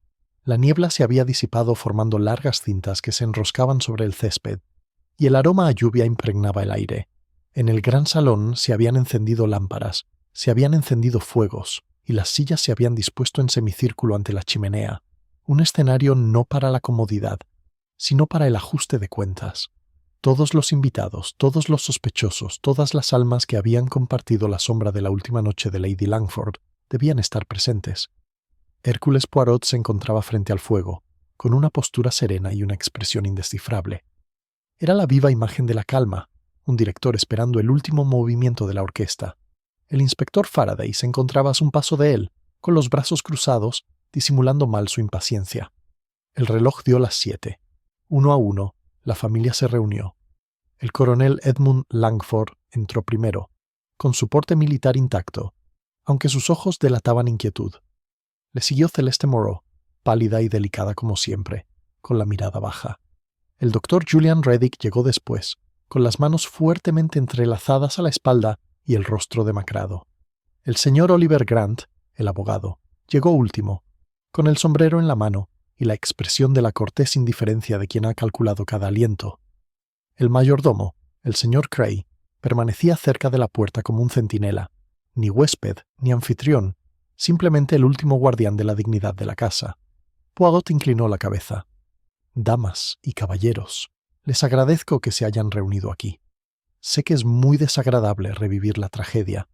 S1: La niebla se había disipado formando largas cintas que se enroscaban sobre el césped, y el aroma a lluvia impregnaba el aire. En el gran salón se habían encendido lámparas, se habían encendido fuegos, y las sillas se habían dispuesto en semicírculo ante la chimenea, un escenario no para la comodidad, sino para el ajuste de cuentas. Todos los invitados, todos los sospechosos, todas las almas que habían compartido la sombra de la última noche de Lady Langford debían estar presentes. Hércules Poirot se encontraba frente al fuego, con una postura serena y una expresión indescifrable. Era la viva imagen de la calma, un director esperando el último movimiento de la orquesta. El inspector Faraday se encontraba a un paso de él, con los brazos cruzados, disimulando mal su impaciencia. El reloj dio las 7. Uno a uno, la familia se reunió. El coronel Edmund Langford entró primero, con su porte militar intacto, aunque sus ojos delataban inquietud. Le siguió Celeste Moreau, pálida y delicada como siempre, con la mirada baja. El doctor Julian Reddick llegó después, con las manos fuertemente entrelazadas a la espalda y el rostro demacrado. El señor Oliver Grant, el abogado, llegó último, con el sombrero en la mano y la expresión de la cortés indiferencia de quien ha calculado cada aliento. El mayordomo, el señor Cray, permanecía cerca de la puerta como un centinela, ni huésped ni anfitrión, simplemente el último guardián de la dignidad de la casa. Poirot inclinó la cabeza. «Damas y caballeros, les agradezco que se hayan reunido aquí. Sé que es muy desagradable revivir la tragedia.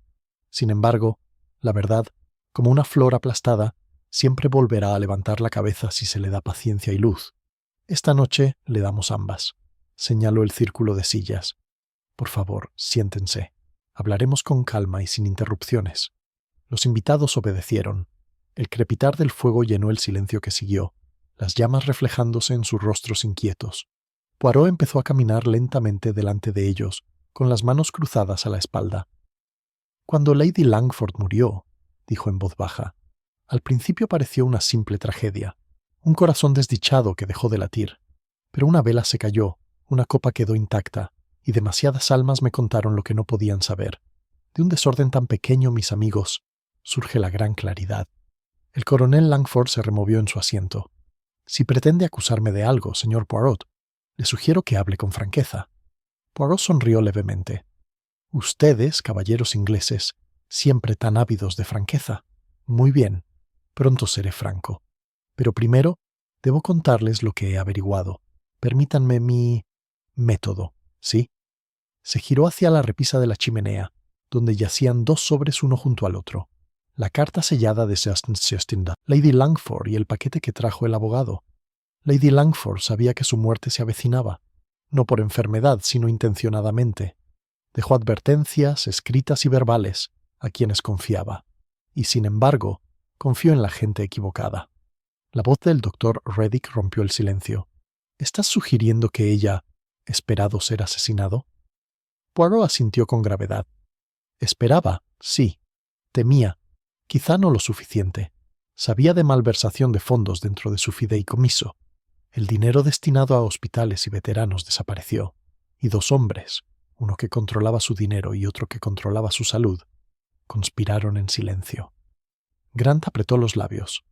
S1: Sin embargo, la verdad, como una flor aplastada, siempre volverá a levantar la cabeza si se le da paciencia y luz. Esta noche le damos ambas», señaló el círculo de sillas. «Por favor, siéntense. Hablaremos con calma y sin interrupciones». Los invitados obedecieron. El crepitar del fuego llenó el silencio que siguió, las llamas reflejándose en sus rostros inquietos. Poirot empezó a caminar lentamente delante de ellos, con las manos cruzadas a la espalda. «Cuando Lady Langford murió», dijo en voz baja, «al principio pareció una simple tragedia, un corazón desdichado que dejó de latir. Pero una vela se cayó, una copa quedó intacta, y demasiadas almas me contaron lo que no podían saber. De un desorden tan pequeño, mis amigos, surge la gran claridad». El coronel Langford se removió en su asiento. «Si pretende acusarme de algo, señor Poirot, le sugiero que hable con franqueza». Poirot sonrió levemente. «Ustedes, caballeros ingleses, siempre tan ávidos de franqueza. Muy bien, pronto seré franco. Pero primero debo contarles lo que he averiguado. Permítanme mi método, ¿sí?» Se giró hacia la repisa de la chimenea, donde yacían 2 sobres uno junto al otro. La carta sellada de Lady Langford y el paquete que trajo el abogado. Lady Langford sabía que su muerte se avecinaba, no por enfermedad, sino intencionadamente. Dejó advertencias, escritas y verbales, a quienes confiaba, y sin embargo, confió en la gente equivocada. La voz del doctor Reddick rompió el silencio. «¿Estás sugiriendo que ella esperado ser asesinado?» Poirot asintió con gravedad. «Esperaba, sí. Temía. Quizá no lo suficiente. Sabía de malversación de fondos dentro de su fideicomiso. El dinero destinado a hospitales y veteranos desapareció, y 2 hombres, uno que controlaba su dinero y otro que controlaba su salud, conspiraron en silencio». Grant apretó los labios.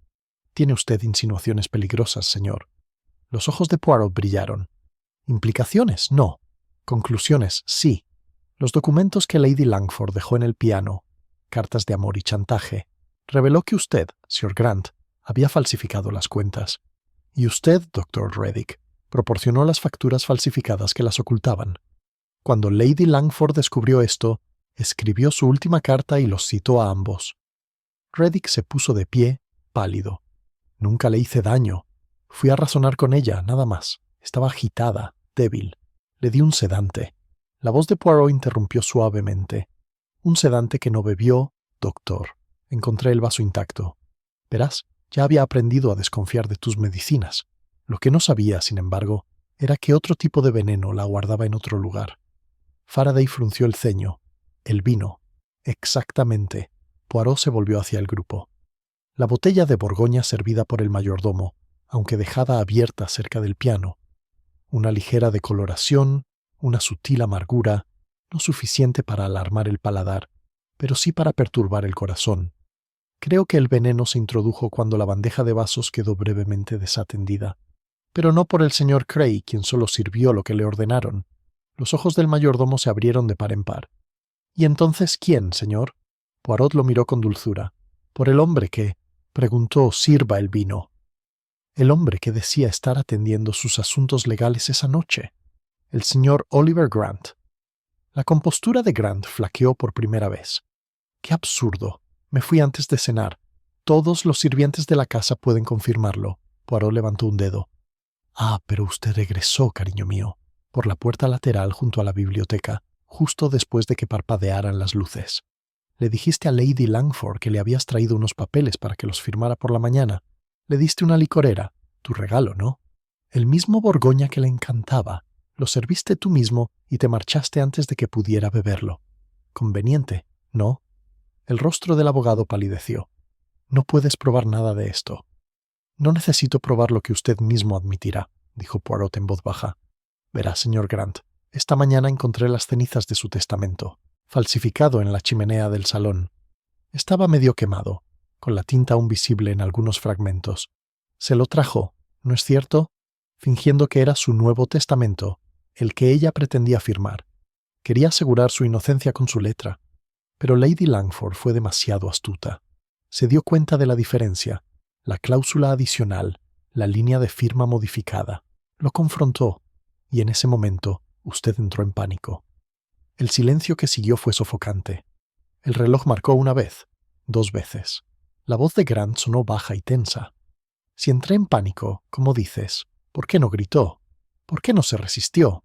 S1: «Tiene usted insinuaciones peligrosas, señor». Los ojos de Poirot brillaron. Implicaciones, no. Conclusiones, sí. Los documentos que Lady Langford dejó en el piano, cartas de amor y chantaje, reveló que usted, Sir Grant, había falsificado las cuentas. Y usted, Dr. Reddick, proporcionó las facturas falsificadas que las ocultaban. Cuando Lady Langford descubrió esto, escribió su última carta y los citó a ambos. Reddick se puso de pie, pálido. Nunca le hice daño. Fui a razonar con ella, nada más. Estaba agitada, débil. Le di un sedante. La voz de Poirot interrumpió suavemente. Un sedante que no bebió, doctor. Encontré el vaso intacto. Verás, ya había aprendido a desconfiar de tus medicinas. Lo que no sabía, sin embargo, era que otro tipo de veneno la guardaba en otro lugar. Faraday frunció el ceño. El vino. Exactamente. Poirot se volvió hacia el grupo. La botella de Borgoña servida por el mayordomo, aunque dejada abierta cerca del piano. Una ligera decoloración, una sutil amargura, no suficiente para alarmar el paladar, pero sí para perturbar el corazón. Creo que el veneno se introdujo cuando la bandeja de vasos quedó brevemente desatendida. Pero no por el señor Cray, quien solo sirvió lo que le ordenaron. Los ojos del mayordomo se abrieron de par en par. ¿Y entonces quién, señor? Poirot lo miró con dulzura. Por el hombre que, preguntó, sirva el vino. El hombre que decía estar atendiendo sus asuntos legales esa noche. El señor Oliver Grant. La compostura de Grant flaqueó por primera vez. ¡Qué absurdo! Me fui antes de cenar. Todos los sirvientes de la casa pueden confirmarlo. Poirot levantó un dedo. Ah, pero usted regresó, cariño mío, por la puerta lateral junto a la biblioteca, justo después de que parpadearan las luces. Le dijiste a Lady Langford que le habías traído unos papeles para que los firmara por la mañana. Le diste una licorera, tu regalo, ¿no? El mismo Borgoña que le encantaba. Lo serviste tú mismo y te marchaste antes de que pudiera beberlo. Conveniente, ¿no? El rostro del abogado palideció. No puedes probar nada de esto. No necesito probar lo que usted mismo admitirá, dijo Poirot en voz baja. Verá, señor Grant, esta mañana encontré las cenizas de su testamento, falsificado en la chimenea del salón. Estaba medio quemado, con la tinta aún visible en algunos fragmentos. Se lo trajo, ¿no es cierto? Fingiendo que era su nuevo testamento, el que ella pretendía firmar. Quería asegurar su inocencia con su letra. Pero Lady Langford fue demasiado astuta. Se dio cuenta de la diferencia, la cláusula adicional, la línea de firma modificada. Lo confrontó, y en ese momento usted entró en pánico. El silencio que siguió fue sofocante. El reloj marcó una vez, 2 veces. La voz de Grant sonó baja y tensa. Si entré en pánico, como dices, ¿por qué no gritó? ¿Por qué no se resistió?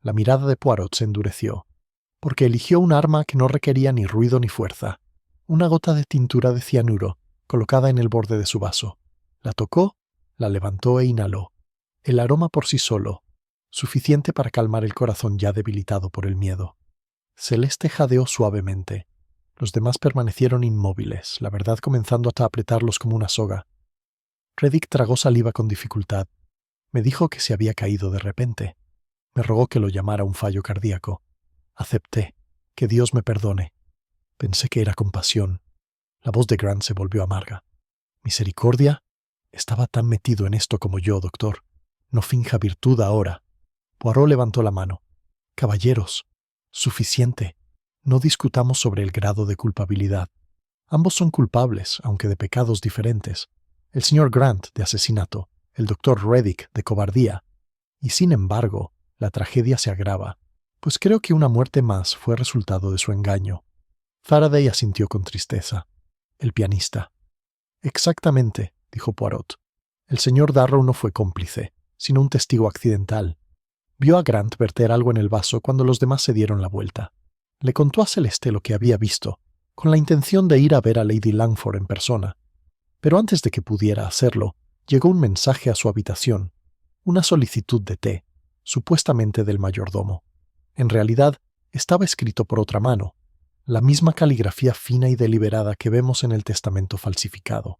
S1: La mirada de Poirot se endureció. Porque eligió un arma que no requería ni ruido ni fuerza. Una gota de tintura de cianuro, colocada en el borde de su vaso. La tocó, la levantó e inhaló. El aroma por sí solo, suficiente para calmar el corazón ya debilitado por el miedo. Celeste jadeó suavemente. Los demás permanecieron inmóviles, la verdad comenzando a apretarlos como una soga. Reddick tragó saliva con dificultad. Me dijo que se había caído de repente. Me rogó que lo llamara un fallo cardíaco. Acepté. Que Dios me perdone. Pensé que era compasión. La voz de Grant se volvió amarga. ¿Misericordia? Estaba tan metido en esto como yo, doctor. No finja virtud ahora. Poirot levantó la mano. Caballeros, suficiente. No discutamos sobre el grado de culpabilidad. Ambos son culpables, aunque de pecados diferentes. El señor Grant de asesinato, el doctor Reddick de cobardía. Y sin embargo, la tragedia se agrava, pues creo que una muerte más fue resultado de su engaño. Faraday asintió con tristeza. El pianista. Exactamente, dijo Poirot. El señor Darrow no fue cómplice, sino un testigo accidental. Vio a Grant verter algo en el vaso cuando los demás se dieron la vuelta. Le contó a Celeste lo que había visto, con la intención de ir a ver a Lady Langford en persona. Pero antes de que pudiera hacerlo, llegó un mensaje a su habitación, una solicitud de té, supuestamente del mayordomo. En realidad, estaba escrito por otra mano, la misma caligrafía fina y deliberada que vemos en el testamento falsificado.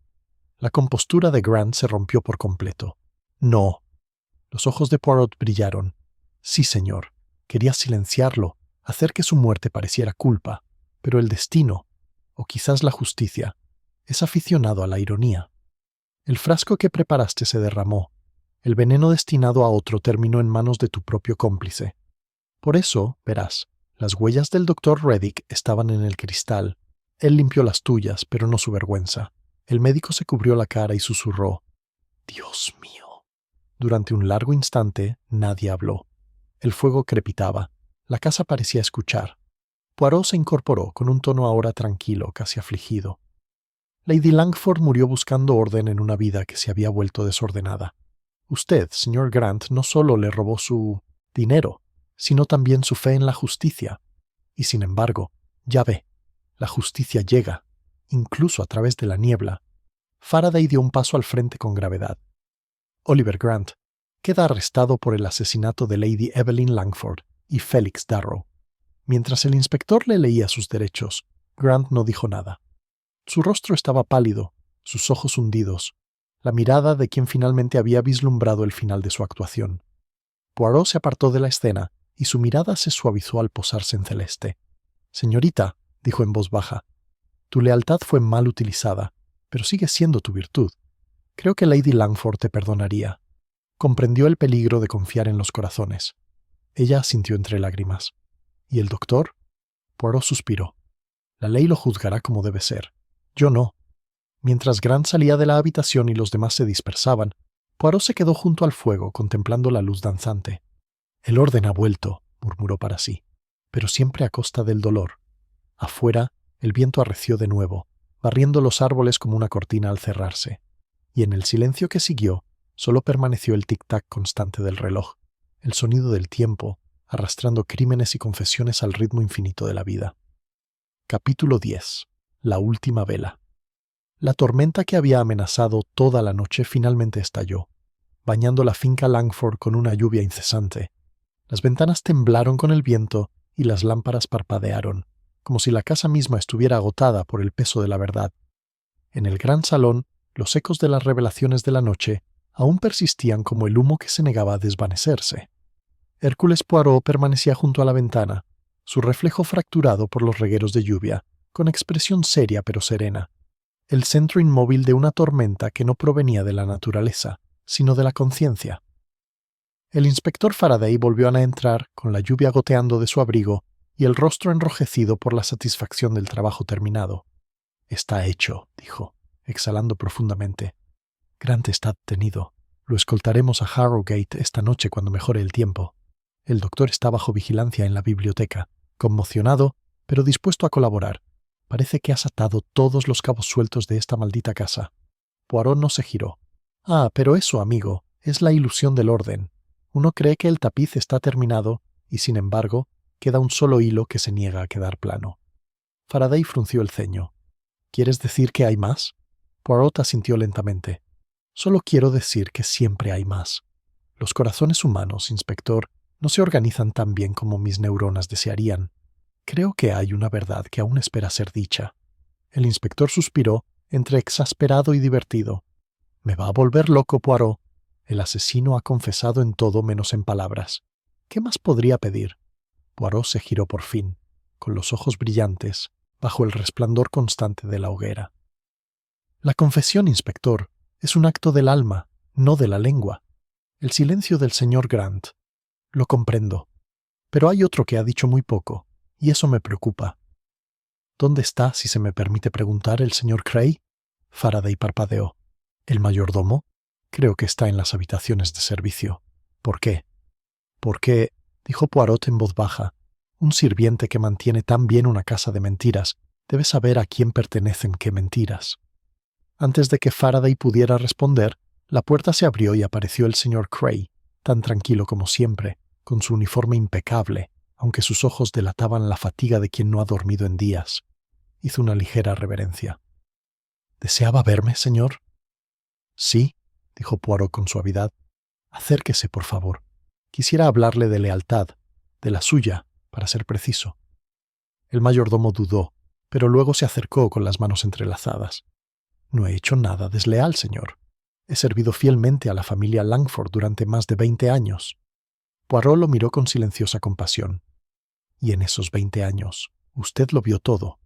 S1: La compostura de Grant se rompió por completo. No. Los ojos de Poirot brillaron. Sí, señor. Quería silenciarlo, hacer que su muerte pareciera culpa, pero el destino, o quizás la justicia, es aficionado a la ironía. El frasco que preparaste se derramó. El veneno destinado a otro terminó en manos de tu propio cómplice. Por eso, verás, las huellas del Dr. Reddick estaban en el cristal. Él limpió las tuyas, pero no su vergüenza. El médico se cubrió la cara y susurró: «Dios mío». Durante un largo instante, nadie habló. El fuego crepitaba. La casa parecía escuchar. Poirot se incorporó con un tono ahora tranquilo, casi afligido. Lady Langford murió buscando orden en una vida que se había vuelto desordenada. Usted, señor Grant, no solo le robó su dinero, sino también su fe en la justicia. Y sin embargo, ya ve, la justicia llega, incluso a través de la niebla. Faraday dio un paso al frente con gravedad. Oliver Grant queda arrestado por el asesinato de Lady Evelyn Langford y Felix Darrow. Mientras el inspector le leía sus derechos, Grant no dijo nada. Su rostro estaba pálido, sus ojos hundidos, la mirada de quien finalmente había vislumbrado el final de su actuación. Poirot se apartó de la escena y su mirada se suavizó al posarse en Celeste. «Señorita», dijo en voz baja, «tu lealtad fue mal utilizada, pero sigue siendo tu virtud. Creo que Lady Langford te perdonaría». Comprendió el peligro de confiar en los corazones. Ella asintió entre lágrimas. «¿Y el doctor?» Poirot suspiró. «La ley lo juzgará como debe ser. Yo no». Mientras Grant salía de la habitación y los demás se dispersaban, Poirot se quedó junto al fuego contemplando la luz danzante. «El orden ha vuelto», murmuró para sí, «pero siempre a costa del dolor». Afuera, el viento arreció de nuevo, barriendo los árboles como una cortina al cerrarse. Y en el silencio que siguió, solo permaneció el tic-tac constante del reloj, el sonido del tiempo, arrastrando crímenes y confesiones al ritmo infinito de la vida. Capítulo 10. La última vela. La tormenta que había amenazado toda la noche finalmente estalló, bañando la finca Langford con una lluvia incesante. Las ventanas temblaron con el viento y las lámparas parpadearon, como si la casa misma estuviera agotada por el peso de la verdad. En el gran salón, los ecos de las revelaciones de la noche aún persistían como el humo que se negaba a desvanecerse. Hércules Poirot permanecía junto a la ventana, su reflejo fracturado por los regueros de lluvia, con expresión seria pero serena, el centro inmóvil de una tormenta que no provenía de la naturaleza, sino de la conciencia. El inspector Faraday volvió a entrar con la lluvia goteando de su abrigo y el rostro enrojecido por la satisfacción del trabajo terminado. «Está hecho», dijo, exhalando profundamente. «Grant está detenido. Lo escoltaremos a Harrogate esta noche cuando mejore el tiempo». El doctor está bajo vigilancia en la biblioteca, conmocionado, pero dispuesto a colaborar. «Parece que has atado todos los cabos sueltos de esta maldita casa». Poirot no se giró. «Ah, pero eso, amigo, es la ilusión del orden. Uno cree que el tapiz está terminado y, sin embargo, queda un solo hilo que se niega a quedar plano». Faraday frunció el ceño. «¿Quieres decir que hay más?» Poirot asintió lentamente. «Solo quiero decir que siempre hay más. Los corazones humanos, inspector, no se organizan tan bien como mis neuronas desearían. Creo que hay una verdad que aún espera ser dicha». El inspector suspiró, entre exasperado y divertido. «Me va a volver loco, Poirot. El asesino ha confesado en todo menos en palabras. ¿Qué más podría pedir?» Poirot se giró por fin, con los ojos brillantes, bajo el resplandor constante de la hoguera. «La confesión, inspector, es un acto del alma, no de la lengua. El silencio del señor Grant. Lo comprendo. Pero hay otro que ha dicho muy poco, y eso me preocupa». «¿Dónde está, si se me permite preguntar, el señor Cray?» Faraday parpadeó. «¿El mayordomo? Creo que está en las habitaciones de servicio». «¿Por qué?» «Porque», dijo Poirot en voz baja, «un sirviente que mantiene tan bien una casa de mentiras debe saber a quién pertenecen qué mentiras». Antes de que Faraday pudiera responder, la puerta se abrió y apareció el señor Cray, tan tranquilo como siempre, con su uniforme impecable, aunque sus ojos delataban la fatiga de quien no ha dormido en días. Hizo una ligera reverencia. «¿Deseaba verme, señor?» «Sí», dijo Poirot con suavidad. «Acérquese, por favor. Quisiera hablarle de lealtad, de la suya, para ser preciso». El mayordomo dudó, pero luego se acercó con las manos entrelazadas. «No he hecho nada desleal, señor. He servido fielmente a la familia Langford durante más de 20 años». Poirot lo miró con silenciosa compasión. «Y en esos 20 años, usted lo vio todo.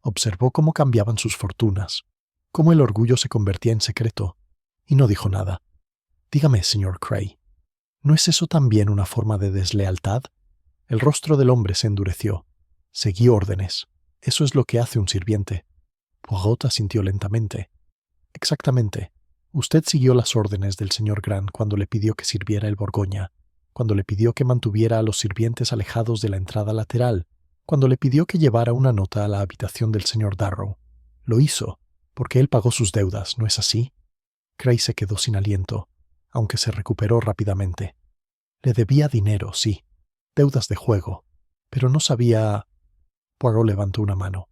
S1: Observó cómo cambiaban sus fortunas, cómo el orgullo se convertía en secreto, y no dijo nada. Dígame, señor Cray, ¿no es eso también una forma de deslealtad? El rostro del hombre se endureció. Seguí órdenes. Eso es lo que hace un sirviente. Poirot asintió lentamente. Exactamente. Usted siguió las órdenes del señor Grant cuando le pidió que sirviera el Borgoña, cuando le pidió que mantuviera a los sirvientes alejados de la entrada lateral, cuando le pidió que llevara una nota a la habitación del señor Darrow. Lo hizo, porque él pagó sus deudas, ¿no es así? Cray se quedó sin aliento, aunque se recuperó rápidamente. Le debía dinero, sí, deudas de juego, pero no sabía... Poirot levantó una mano.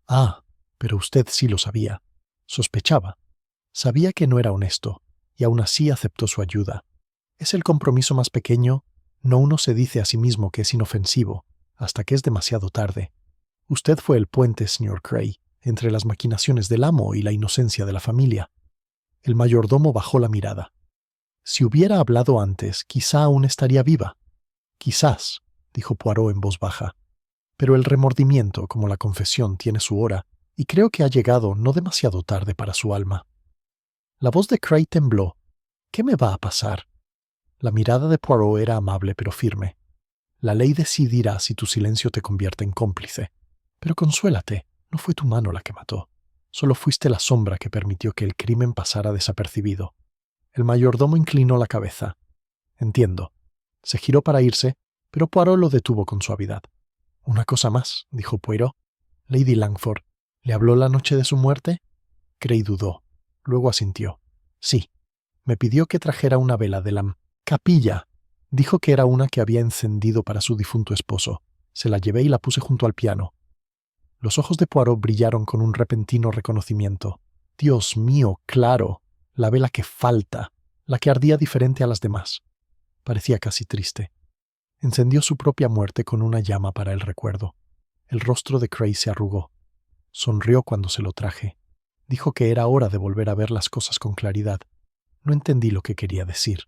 S1: Ah, pero usted sí lo sabía. Sospechaba. Sabía que no era honesto, y aún así aceptó su ayuda. Es el compromiso más pequeño. No uno se dice a sí mismo que es inofensivo, hasta que es demasiado tarde. Usted fue el puente, señor Cray, entre las maquinaciones del amo y la inocencia de la familia. El mayordomo bajó la mirada. Si hubiera hablado antes, quizá aún estaría viva. Quizás, dijo Poirot en voz baja. Pero el remordimiento, como la confesión, tiene su hora, y creo que ha llegado no demasiado tarde para su alma. La voz de Cray tembló. ¿Qué me va a pasar? La mirada de Poirot era amable pero firme. La ley decidirá si tu silencio te convierte en cómplice. Pero consuélate, no fue tu mano la que mató. Solo fuiste la sombra que permitió que el crimen pasara desapercibido. El mayordomo inclinó la cabeza. Entiendo. Se giró para irse, pero Poirot lo detuvo con suavidad. Una cosa más, dijo Poirot. Lady Langford, ¿le habló la noche de su muerte? Cray dudó. Luego asintió. Sí. Me pidió que trajera una vela de la capilla. Dijo que era una que había encendido para su difunto esposo. Se la llevé y la puse junto al piano. Los ojos de Poirot brillaron con un repentino reconocimiento. Dios mío, claro, la vela que falta, la que ardía diferente a las demás. Parecía casi triste. Encendió su propia muerte con una llama para el recuerdo. El rostro de Cray se arrugó. Sonrió cuando se lo traje. Dijo que era hora de volver a ver las cosas con claridad. No entendí lo que quería decir.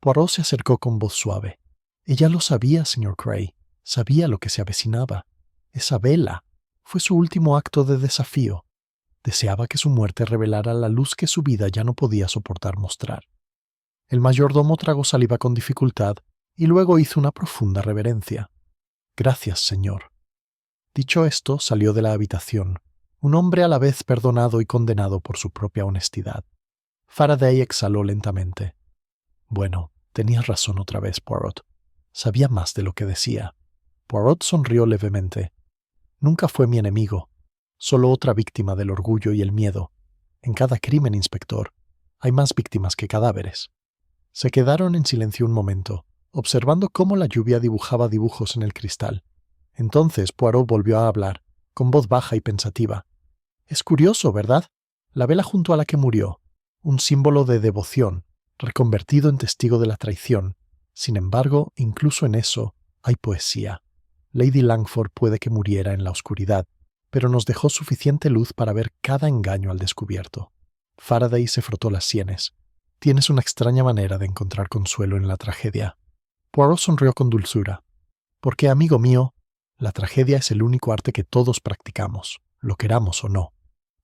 S1: Poirot se acercó con voz suave. Ella lo sabía, señor Cray. Sabía lo que se avecinaba. Esa vela fue su último acto de desafío. Deseaba que su muerte revelara la luz que su vida ya no podía soportar mostrar. El mayordomo tragó saliva con dificultad y luego hizo una profunda reverencia. Gracias, señor. Dicho esto, salió de la habitación, un hombre a la vez perdonado y condenado por su propia honestidad. Faraday exhaló lentamente. Bueno, tenías razón otra vez, Poirot. Sabía más de lo que decía. Poirot sonrió levemente. Nunca fue mi enemigo, solo otra víctima del orgullo y el miedo. En cada crimen, inspector, hay más víctimas que cadáveres. Se quedaron en silencio un momento, observando cómo la lluvia dibujaba dibujos en el cristal. Entonces Poirot volvió a hablar, con voz baja y pensativa. Es curioso, ¿verdad? La vela junto a la que murió, un símbolo de devoción, reconvertido en testigo de la traición. Sin embargo, incluso en eso, hay poesía. Lady Langford puede que muriera en la oscuridad, pero nos dejó suficiente luz para ver cada engaño al descubierto. Faraday se frotó las sienes. Tienes una extraña manera de encontrar consuelo en la tragedia. Poirot sonrió con dulzura. Porque, amigo mío, la tragedia es el único arte que todos practicamos, lo queramos o no.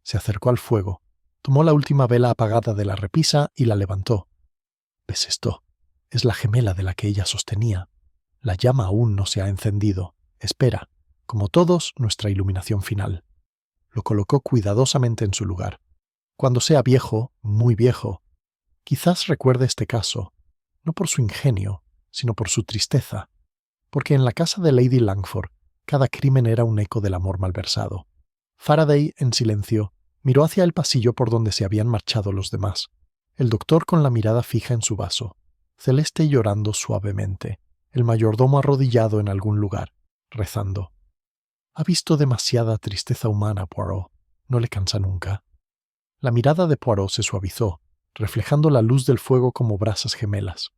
S1: Se acercó al fuego, tomó la última vela apagada de la repisa y la levantó. ¿Ves esto? Es la gemela de la que ella sostenía. La llama aún no se ha encendido. Espera, como todos, nuestra iluminación final. Lo colocó cuidadosamente en su lugar. Cuando sea viejo, muy viejo, quizás recuerde este caso, no por su ingenio, sino por su tristeza, porque en la casa de Lady Langford cada crimen era un eco del amor malversado. Faraday, en silencio, miró hacia el pasillo por donde se habían marchado los demás. El doctor con la mirada fija en su vaso, Celeste llorando suavemente, el mayordomo arrodillado en algún lugar, rezando. Ha visto demasiada tristeza humana, Poirot. No le cansa nunca. La mirada de Poirot se suavizó, reflejando la luz del fuego como brasas gemelas.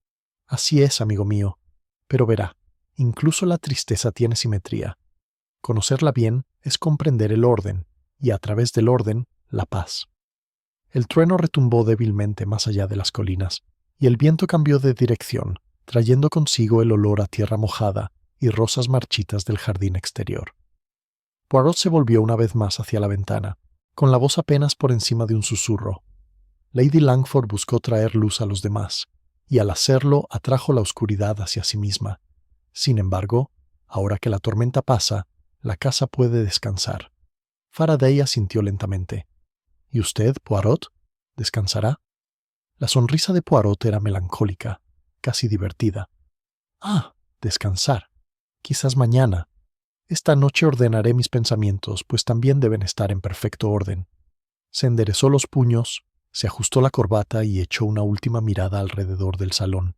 S1: Así es, amigo mío. Pero verá, incluso la tristeza tiene simetría. Conocerla bien es comprender el orden, y a través del orden, la paz. El trueno retumbó débilmente más allá de las colinas, y el viento cambió de dirección, trayendo consigo el olor a tierra mojada y rosas marchitas del jardín exterior. Poirot se volvió una vez más hacia la ventana, con la voz apenas por encima de un susurro. Lady Langford buscó traer luz a los demás, y al hacerlo atrajo la oscuridad hacia sí misma. Sin embargo, ahora que la tormenta pasa, la casa puede descansar. Faraday asintió lentamente. ¿Y usted, Poirot? ¿Descansará? La sonrisa de Poirot era melancólica, casi divertida. Ah, descansar. Quizás mañana. Esta noche ordenaré mis pensamientos, pues también deben estar en perfecto orden. Se enderezó los puños, se ajustó la corbata y echó una última mirada alrededor del salón.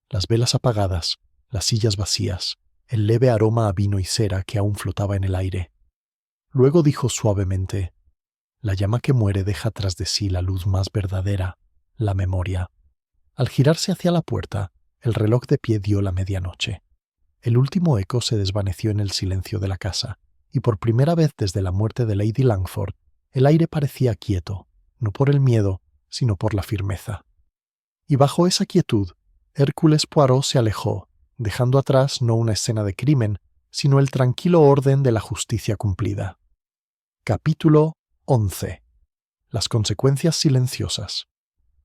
S1: Las velas apagadas, las sillas vacías, el leve aroma a vino y cera que aún flotaba en el aire. Luego dijo suavemente: la llama que muere deja tras de sí la luz más verdadera, la memoria. Al girarse hacia la puerta, el reloj de pie dio la medianoche. El último eco se desvaneció en el silencio de la casa, y por primera vez desde la muerte de Lady Langford, el aire parecía quieto, no por el miedo, sino por la firmeza. Y bajo esa quietud, Hércules Poirot se alejó, dejando atrás no una escena de crimen, sino el tranquilo orden de la justicia cumplida. Capítulo 11. Las consecuencias silenciosas.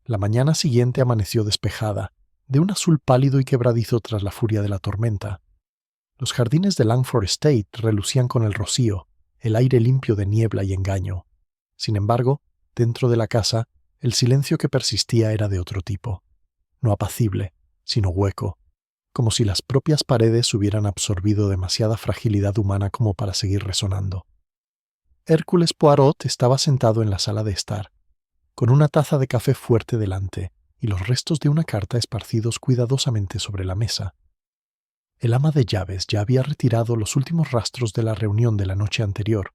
S1: La mañana siguiente amaneció despejada, de un azul pálido y quebradizo tras la furia de la tormenta. Los jardines de Langford Estate relucían con el rocío, el aire limpio de niebla y engaño. Sin embargo, dentro de la casa, el silencio que persistía era de otro tipo. No apacible, sino hueco, como si las propias paredes hubieran absorbido demasiada fragilidad humana como para seguir resonando. Hércules Poirot estaba sentado en la sala de estar, con una taza de café fuerte delante y los restos de una carta esparcidos cuidadosamente sobre la mesa. El ama de llaves ya había retirado los últimos rastros de la reunión de la noche anterior.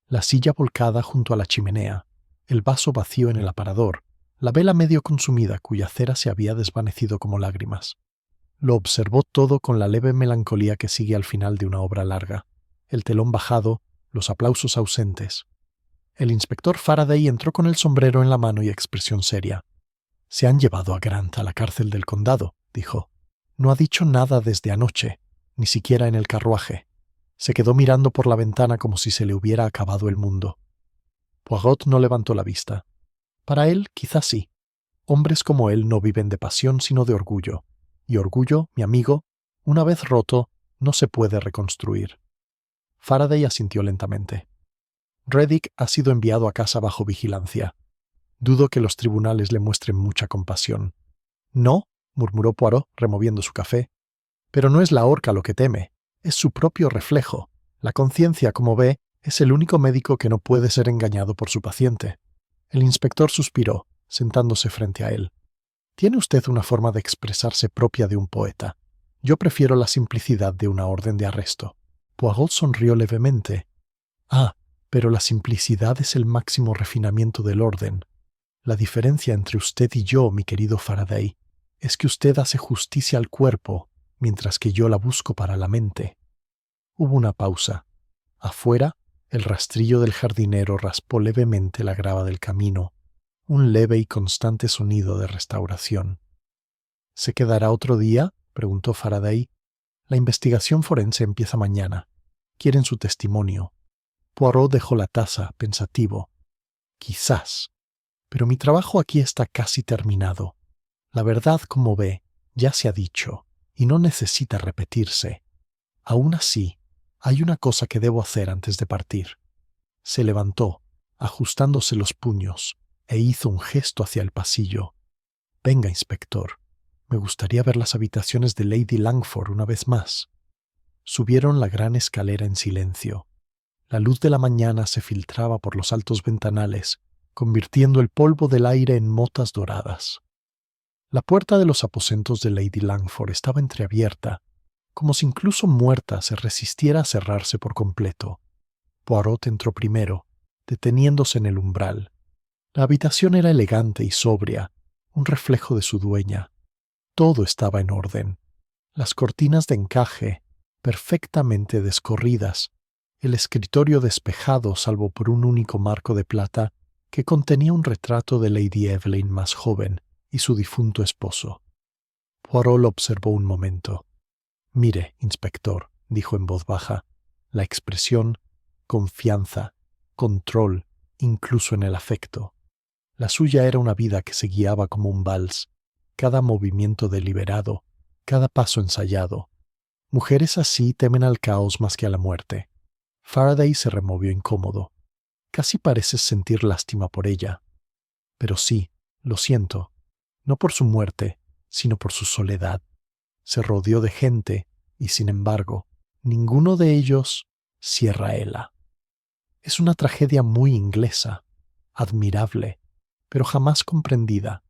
S1: La silla volcada junto a la chimenea, el vaso vacío en el aparador, la vela medio consumida cuya cera se había desvanecido como lágrimas. Lo observó todo con la leve melancolía que sigue al final de una obra larga, el telón bajado, los aplausos ausentes. El inspector Faraday entró con el sombrero en la mano y expresión seria. «Se han llevado a Grant a la cárcel del condado», dijo. «No ha dicho nada desde anoche, ni siquiera en el carruaje. Se quedó mirando por la ventana como si se le hubiera acabado el mundo». Poirot no levantó la vista. Para él, quizás sí. Hombres como él no viven de pasión sino de orgullo. Y orgullo, mi amigo, una vez roto, no se puede reconstruir. Faraday asintió lentamente. Reddick ha sido enviado a casa bajo vigilancia. Dudo que los tribunales le muestren mucha compasión. «No», murmuró Poirot, removiendo su café. «Pero no es la horca lo que teme, es su propio reflejo. La conciencia, como ve, es el único médico que no puede ser engañado por su paciente». El inspector suspiró, sentándose frente a él. «Tiene usted una forma de expresarse propia de un poeta. Yo prefiero la simplicidad de una orden de arresto». Poirot sonrió levemente. «Ah, pero la simplicidad es el máximo refinamiento del orden. La diferencia entre usted y yo, mi querido Faraday, es que usted hace justicia al cuerpo, mientras que yo la busco para la mente». Hubo una pausa. Afuera, el rastrillo del jardinero raspó levemente la grava del camino, un leve y constante sonido de restauración. «¿Se quedará otro día?», preguntó Faraday. «La investigación forense empieza mañana. Quieren su testimonio». Poirot dejó la taza, pensativo. «Quizás. Pero mi trabajo aquí está casi terminado. La verdad, como ve, ya se ha dicho, y no necesita repetirse. Aún así, hay una cosa que debo hacer antes de partir». Se levantó, ajustándose los puños, e hizo un gesto hacia el pasillo. «Venga, inspector. Me gustaría ver las habitaciones de Lady Langford una vez más». Subieron la gran escalera en silencio. La luz de la mañana se filtraba por los altos ventanales, convirtiendo el polvo del aire en motas doradas. La puerta de los aposentos de Lady Langford estaba entreabierta, como si incluso muerta se resistiera a cerrarse por completo. Poirot entró primero, deteniéndose en el umbral. La habitación era elegante y sobria, un reflejo de su dueña. Todo estaba en orden. Las cortinas de encaje, perfectamente descorridas, el escritorio despejado salvo por un único marco de plata que contenía un retrato de Lady Evelyn más joven y su difunto esposo. Poirot lo observó un momento. «Mire, inspector», dijo en voz baja, «la expresión, confianza, control, incluso en el afecto. La suya era una vida que se guiaba como un vals, cada movimiento deliberado, cada paso ensayado. Mujeres así temen al caos más que a la muerte. Faraday se removió incómodo. Casi pareces sentir lástima por ella. Pero sí, lo siento, no por su muerte, sino por su soledad. Se rodeó de gente, y sin embargo, ninguno de ellos cierra ela. Es una tragedia muy inglesa, admirable, pero jamás comprendida.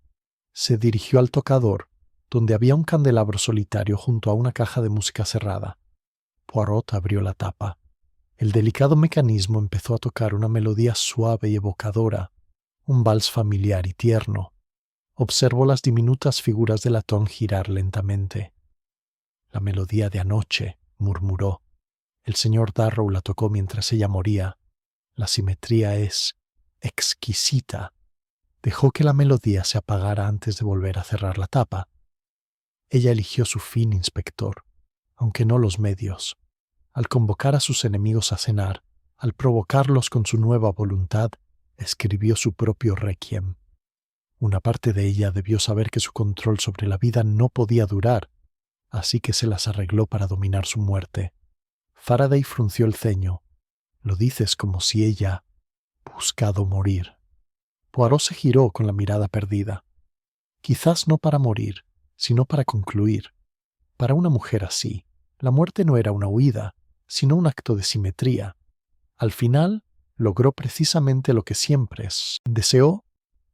S1: Se dirigió al tocador, donde había un candelabro solitario junto a una caja de música cerrada. Poirot abrió la tapa. El delicado mecanismo empezó a tocar una melodía suave y evocadora, un vals familiar y tierno. Observó las diminutas figuras de latón girar lentamente. La melodía de anoche, murmuró. El señor Darrow la tocó mientras ella moría. La simetría es exquisita. Dejó que la melodía se apagara antes de volver a cerrar la tapa. Ella eligió su fin, inspector, aunque no los medios. Al convocar a sus enemigos a cenar, al provocarlos con su nueva voluntad, escribió su propio requiem. Una parte de ella debió saber que su control sobre la vida no podía durar, así que se las arregló para dominar su muerte. Faraday frunció el ceño. Lo dices como si ella buscado morir. Poirot se giró con la mirada perdida. Quizás no para morir, sino para concluir. Para una mujer así, la muerte no era una huida, sino un acto de simetría. Al final, logró precisamente lo que siempre deseó: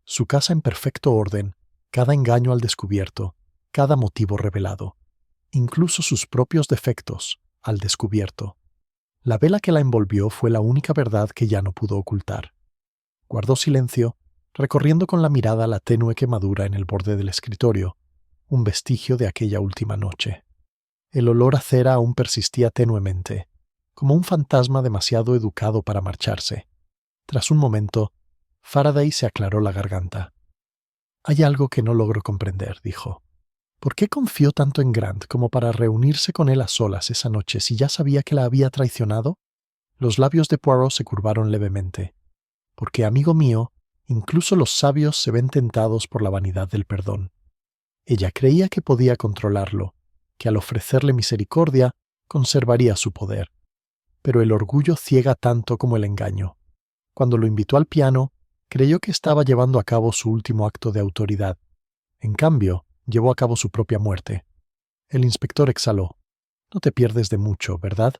S1: su casa en perfecto orden, cada engaño al descubierto, cada motivo revelado, incluso sus propios defectos al descubierto. La vela que la envolvió fue la única verdad que ya no pudo ocultar. Guardó silencio, recorriendo con la mirada la tenue quemadura en el borde del escritorio, un vestigio de aquella última noche. El olor a cera aún persistía tenuemente, como un fantasma demasiado educado para marcharse. Tras un momento, Faraday se aclaró la garganta. «Hay algo que no logro comprender», dijo. «¿Por qué confió tanto en Grant como para reunirse con él a solas esa noche si ya sabía que la había traicionado?» Los labios de Poirot se curvaron levemente. «Porque, amigo mío, incluso los sabios se ven tentados por la vanidad del perdón. Ella creía que podía controlarlo, que al ofrecerle misericordia conservaría su poder. Pero el orgullo ciega tanto como el engaño. Cuando lo invitó al piano, creyó que estaba llevando a cabo su último acto de autoridad. En cambio, llevó a cabo su propia muerte». El inspector exhaló. «No te pierdes de mucho, ¿verdad?»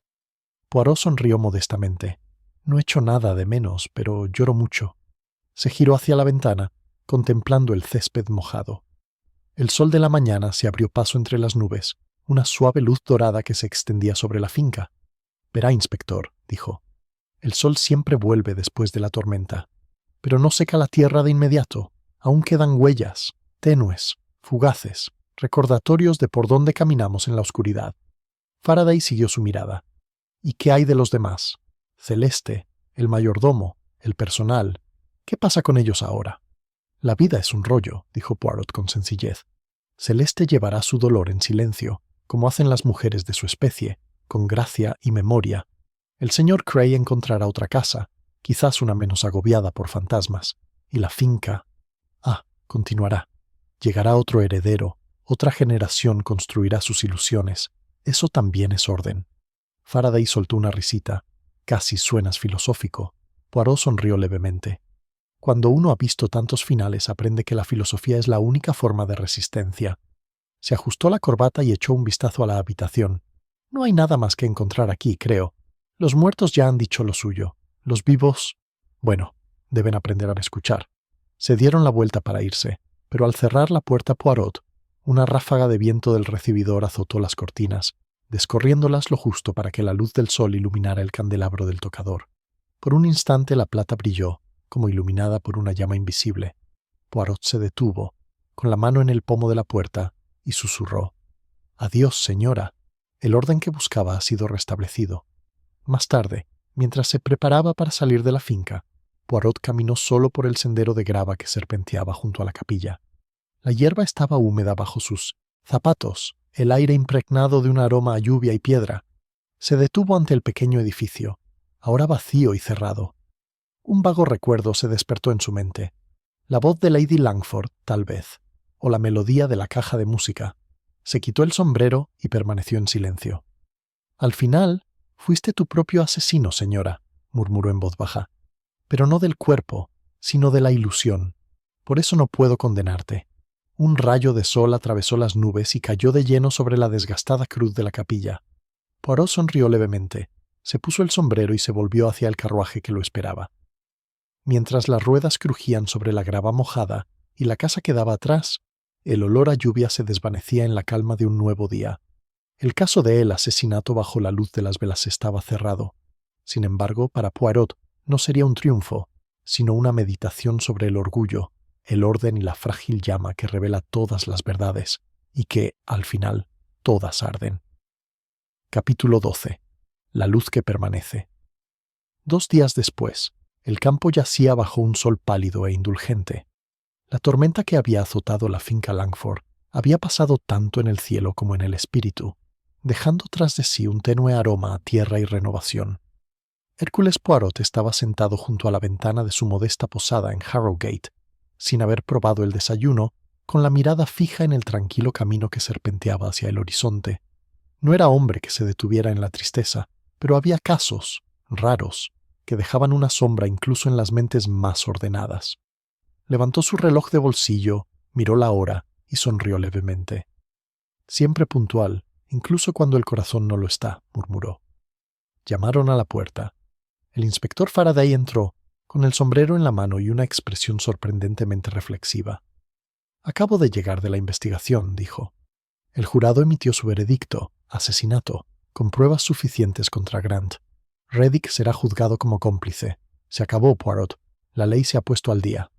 S1: Poirot sonrió modestamente. «No he hecho nada de menos, pero lloro mucho». Se giró hacia la ventana, contemplando el césped mojado. El sol de la mañana se abrió paso entre las nubes, una suave luz dorada que se extendía sobre la finca. «Verá, inspector», dijo. «El sol siempre vuelve después de la tormenta, pero no seca la tierra de inmediato. Aún quedan huellas, tenues, fugaces, recordatorios de por dónde caminamos en la oscuridad». Faraday siguió su mirada. «¿Y qué hay de los demás? Celeste, el mayordomo, el personal. ¿Qué pasa con ellos ahora?» «La vida es un rollo», dijo Poirot con sencillez. «Celeste llevará su dolor en silencio, como hacen las mujeres de su especie, con gracia y memoria. El señor Cray encontrará otra casa, quizás una menos agobiada por fantasmas, y la finca... continuará. Llegará otro heredero, otra generación construirá sus ilusiones. Eso también es orden». Faraday soltó una risita. «Casi suenas filosófico». Poirot sonrió levemente. «Cuando uno ha visto tantos finales aprende que la filosofía es la única forma de resistencia». Se ajustó la corbata y echó un vistazo a la habitación. «No hay nada más que encontrar aquí, creo. Los muertos ya han dicho lo suyo. Los vivos... bueno, deben aprender a escuchar». Se dieron la vuelta para irse, pero al cerrar la puerta Poirot, una ráfaga de viento del recibidor azotó las cortinas, descorriéndolas lo justo para que la luz del sol iluminara el candelabro del tocador. Por un instante la plata brilló, como iluminada por una llama invisible. Poirot se detuvo, con la mano en el pomo de la puerta, y susurró: «Adiós, señora. El orden que buscaba ha sido restablecido». Más tarde, mientras se preparaba para salir de la finca, Poirot caminó solo por el sendero de grava que serpenteaba junto a la capilla. La hierba estaba húmeda bajo sus zapatos, el aire impregnado de un aroma a lluvia y piedra. Se detuvo ante el pequeño edificio, ahora vacío y cerrado. Un vago recuerdo se despertó en su mente. La voz de Lady Langford, tal vez. o la melodía de la caja de música. Se quitó el sombrero y permaneció en silencio. Al final, fuiste tu propio asesino, señora, murmuró en voz baja. Pero no del cuerpo, sino de la ilusión. Por eso no puedo condenarte. Un rayo de sol atravesó las nubes y cayó de lleno sobre la desgastada cruz de la capilla. Poirot sonrió levemente, se puso el sombrero y se volvió hacia el carruaje que lo esperaba. Mientras las ruedas crujían sobre la grava mojada y la casa quedaba atrás, el olor a lluvia se desvanecía en la calma de un nuevo día. El caso del asesinato bajo la luz de las velas estaba cerrado. Sin embargo, para Poirot no sería un triunfo, sino una meditación sobre el orgullo, el orden y la frágil llama que revela todas las verdades y que, al final, todas arden. Capítulo 12. La luz que permanece. 2 días después, el campo yacía bajo un sol pálido e indulgente. La tormenta que había azotado la finca Langford había pasado tanto en el cielo como en el espíritu, dejando tras de sí un tenue aroma a tierra y renovación. Hércules Poirot estaba sentado junto a la ventana de su modesta posada en Harrowgate, sin haber probado el desayuno, con la mirada fija en el tranquilo camino que serpenteaba hacia el horizonte. No era hombre que se detuviera en la tristeza, pero había casos, raros, que dejaban una sombra incluso en las mentes más ordenadas. Levantó su reloj de bolsillo, miró la hora y sonrió levemente. Siempre puntual, incluso cuando el corazón no lo está, murmuró. Llamaron a la puerta. El inspector Faraday entró, con el sombrero en la mano y una expresión sorprendentemente reflexiva. «Acabo de llegar de la investigación», dijo. El jurado emitió su veredicto, asesinato, con pruebas suficientes contra Grant. Reddick será juzgado como cómplice. Se acabó, Poirot. La ley se ha puesto al día.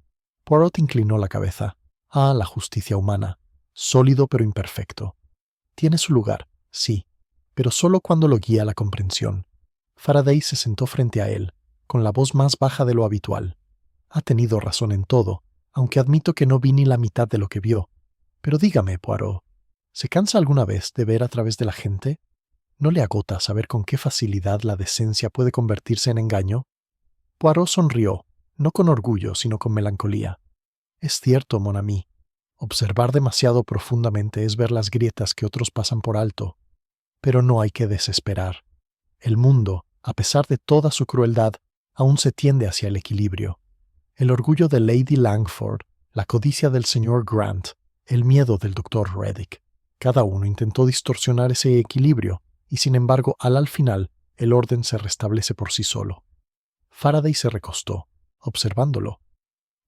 S1: Poirot inclinó la cabeza. Ah, la justicia humana. Sólido pero imperfecto. Tiene su lugar, sí, pero solo cuando lo guía la comprensión. Faraday se sentó frente a él, con la voz más baja de lo habitual. Ha tenido razón en todo, aunque admito que no vi ni la mitad de lo que vio. Pero dígame, Poirot, ¿se cansa alguna vez de ver a través de la gente? ¿No le agota saber con qué facilidad la decencia puede convertirse en engaño? Poirot sonrió, no con orgullo, sino con melancolía. Es cierto, mon ami. Observar demasiado profundamente es ver las grietas que otros pasan por alto. Pero no hay que desesperar. El mundo, a pesar de toda su crueldad, aún se tiende hacia el equilibrio. El orgullo de Lady Langford, la codicia del señor Grant, el miedo del doctor Reddick. Cada uno intentó distorsionar ese equilibrio, y sin embargo, al final, el orden se restablece por sí solo. Faraday se recostó, observándolo.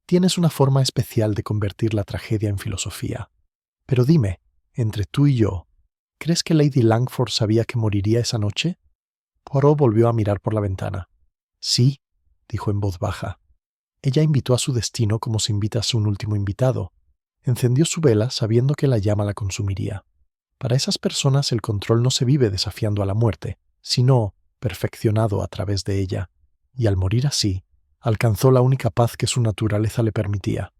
S1: Tienes una forma especial de convertir la tragedia en filosofía. Pero dime, entre tú y yo, ¿crees que Lady Langford sabía que moriría esa noche? Poirot volvió a mirar por la ventana. Sí, dijo en voz baja. Ella invitó a su destino como se invita a un último invitado. Encendió su vela sabiendo que la llama la consumiría. Para esas personas el control no se vive desafiando a la muerte, sino perfeccionado a través de ella. Y al morir así, alcanzó la única paz que su naturaleza le permitía.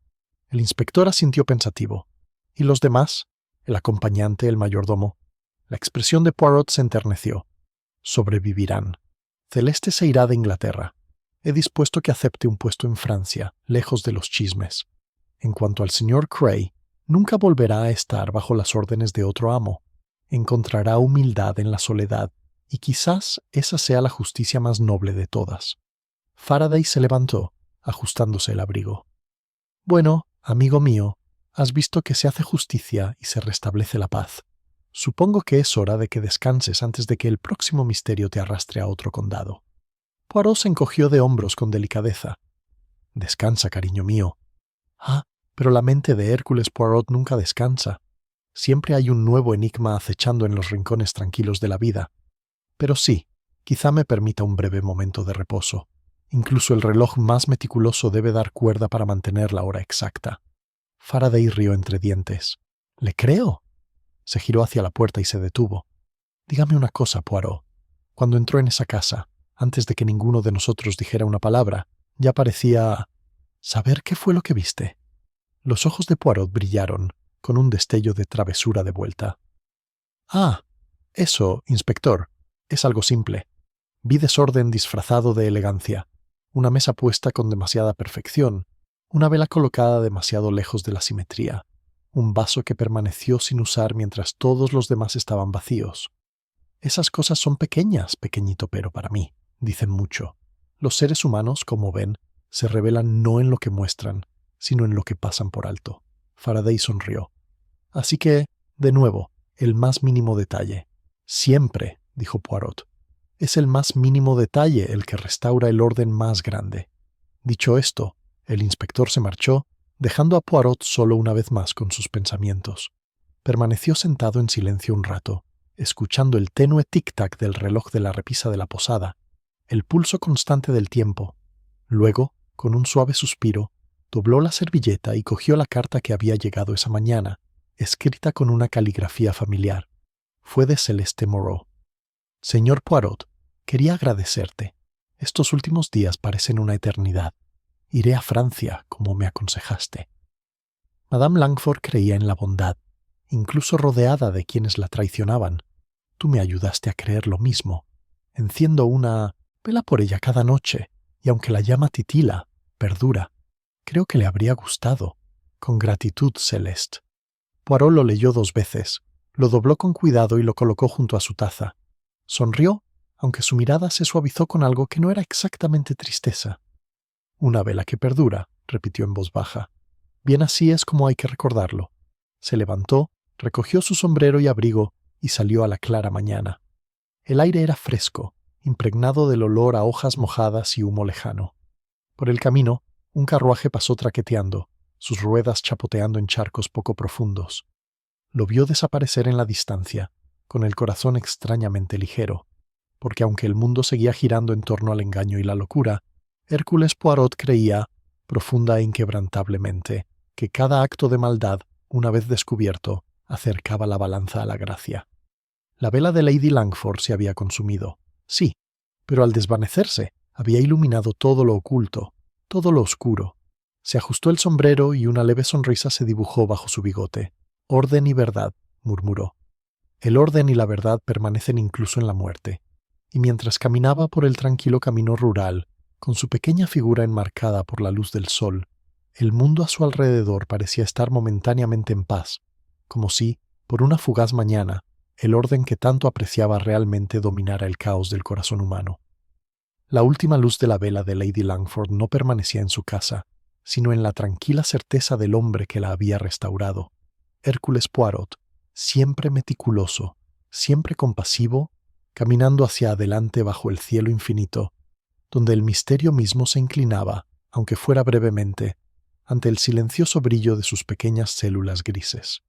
S1: El inspector asintió pensativo. ¿Y los demás? El acompañante, el mayordomo. La expresión de Poirot se enterneció. Sobrevivirán. Celeste se irá de Inglaterra. He dispuesto que acepte un puesto en Francia, lejos de los chismes. En cuanto al señor Cray, nunca volverá a estar bajo las órdenes de otro amo. Encontrará humildad en la soledad, y quizás esa sea la justicia más noble de todas. Faraday se levantó, ajustándose el abrigo. Bueno, amigo mío, has visto que se hace justicia y se restablece la paz. Supongo que es hora de que descanses antes de que el próximo misterio te arrastre a otro condado. Poirot se encogió de hombros con delicadeza. Descansa, cariño mío. Ah, pero la mente de Hércules Poirot nunca descansa. Siempre hay un nuevo enigma acechando en los rincones tranquilos de la vida. Pero sí, quizá me permita un breve momento de reposo. Incluso el reloj más meticuloso debe dar cuerda para mantener la hora exacta. Faraday rió entre dientes. «¿Le creo?» Se giró hacia la puerta y se detuvo. «Dígame una cosa, Poirot. Cuando entró en esa casa, antes de que ninguno de nosotros dijera una palabra, ya parecía... ¿Saber qué fue lo que viste?» Los ojos de Poirot brillaron, con un destello de travesura de vuelta. «Ah, eso, inspector, es algo simple. Vi desorden disfrazado de elegancia. Una mesa puesta con demasiada perfección, una vela colocada demasiado lejos de la simetría. un vaso que permaneció sin usar mientras todos los demás estaban vacíos. Esas cosas son pequeñas, pequeñito pero para mí, dicen mucho. Los seres humanos, como ven, se revelan no en lo que muestran, sino en lo que pasan por alto. Faraday sonrió. Así que, de nuevo, el más mínimo detalle. Siempre, dijo Poirot. Es el más mínimo detalle el que restaura el orden más grande. Dicho esto, el inspector se marchó, dejando a Poirot solo una vez más con sus pensamientos. Permaneció sentado en silencio un rato, escuchando el tenue tic-tac del reloj de la repisa de la posada, el pulso constante del tiempo. Luego, con un suave suspiro, dobló la servilleta y cogió la carta que había llegado esa mañana, escrita con una caligrafía familiar. Fue de Celeste Moreau. Señor Poirot, quería agradecerte. Estos últimos días parecen una eternidad. Iré a Francia, como me aconsejaste. Madame Langford creía en la bondad, incluso rodeada de quienes la traicionaban. Tú me ayudaste a creer lo mismo. Enciendo una vela por ella cada noche, y aunque la llama titila, perdura. Creo que le habría gustado. Con gratitud, Celeste. Poirot lo leyó 2 veces, lo dobló con cuidado y lo colocó junto a su taza. Sonrió, aunque su mirada se suavizó con algo que no era exactamente tristeza. Una vela que perdura, repitió en voz baja. Bien así es como hay que recordarlo. Se levantó, recogió su sombrero y abrigo y salió a la clara mañana. El aire era fresco, impregnado del olor a hojas mojadas y humo lejano. Por el camino, un carruaje pasó traqueteando, sus ruedas chapoteando en charcos poco profundos. Lo vio desaparecer en la distancia, con el corazón extrañamente ligero, porque aunque el mundo seguía girando en torno al engaño y la locura, Hércules Poirot creía, profunda e inquebrantablemente, que cada acto de maldad, una vez descubierto, acercaba la balanza a la gracia. La vela de Lady Langford se había consumido, sí, pero al desvanecerse había iluminado todo lo oculto, todo lo oscuro. Se ajustó el sombrero y una leve sonrisa se dibujó bajo su bigote. Orden y verdad, murmuró. El orden y la verdad permanecen incluso en la muerte. Y mientras caminaba por el tranquilo camino rural, con su pequeña figura enmarcada por la luz del sol, el mundo a su alrededor parecía estar momentáneamente en paz, como si, por una fugaz mañana, el orden que tanto apreciaba realmente dominara el caos del corazón humano. La última luz de la vela de Lady Langford no permanecía en su casa, sino en la tranquila certeza del hombre que la había restaurado. Hércules Poirot, siempre meticuloso, siempre compasivo, caminando hacia adelante bajo el cielo infinito, donde el misterio mismo se inclinaba, aunque fuera brevemente, ante el silencioso brillo de sus pequeñas células grises.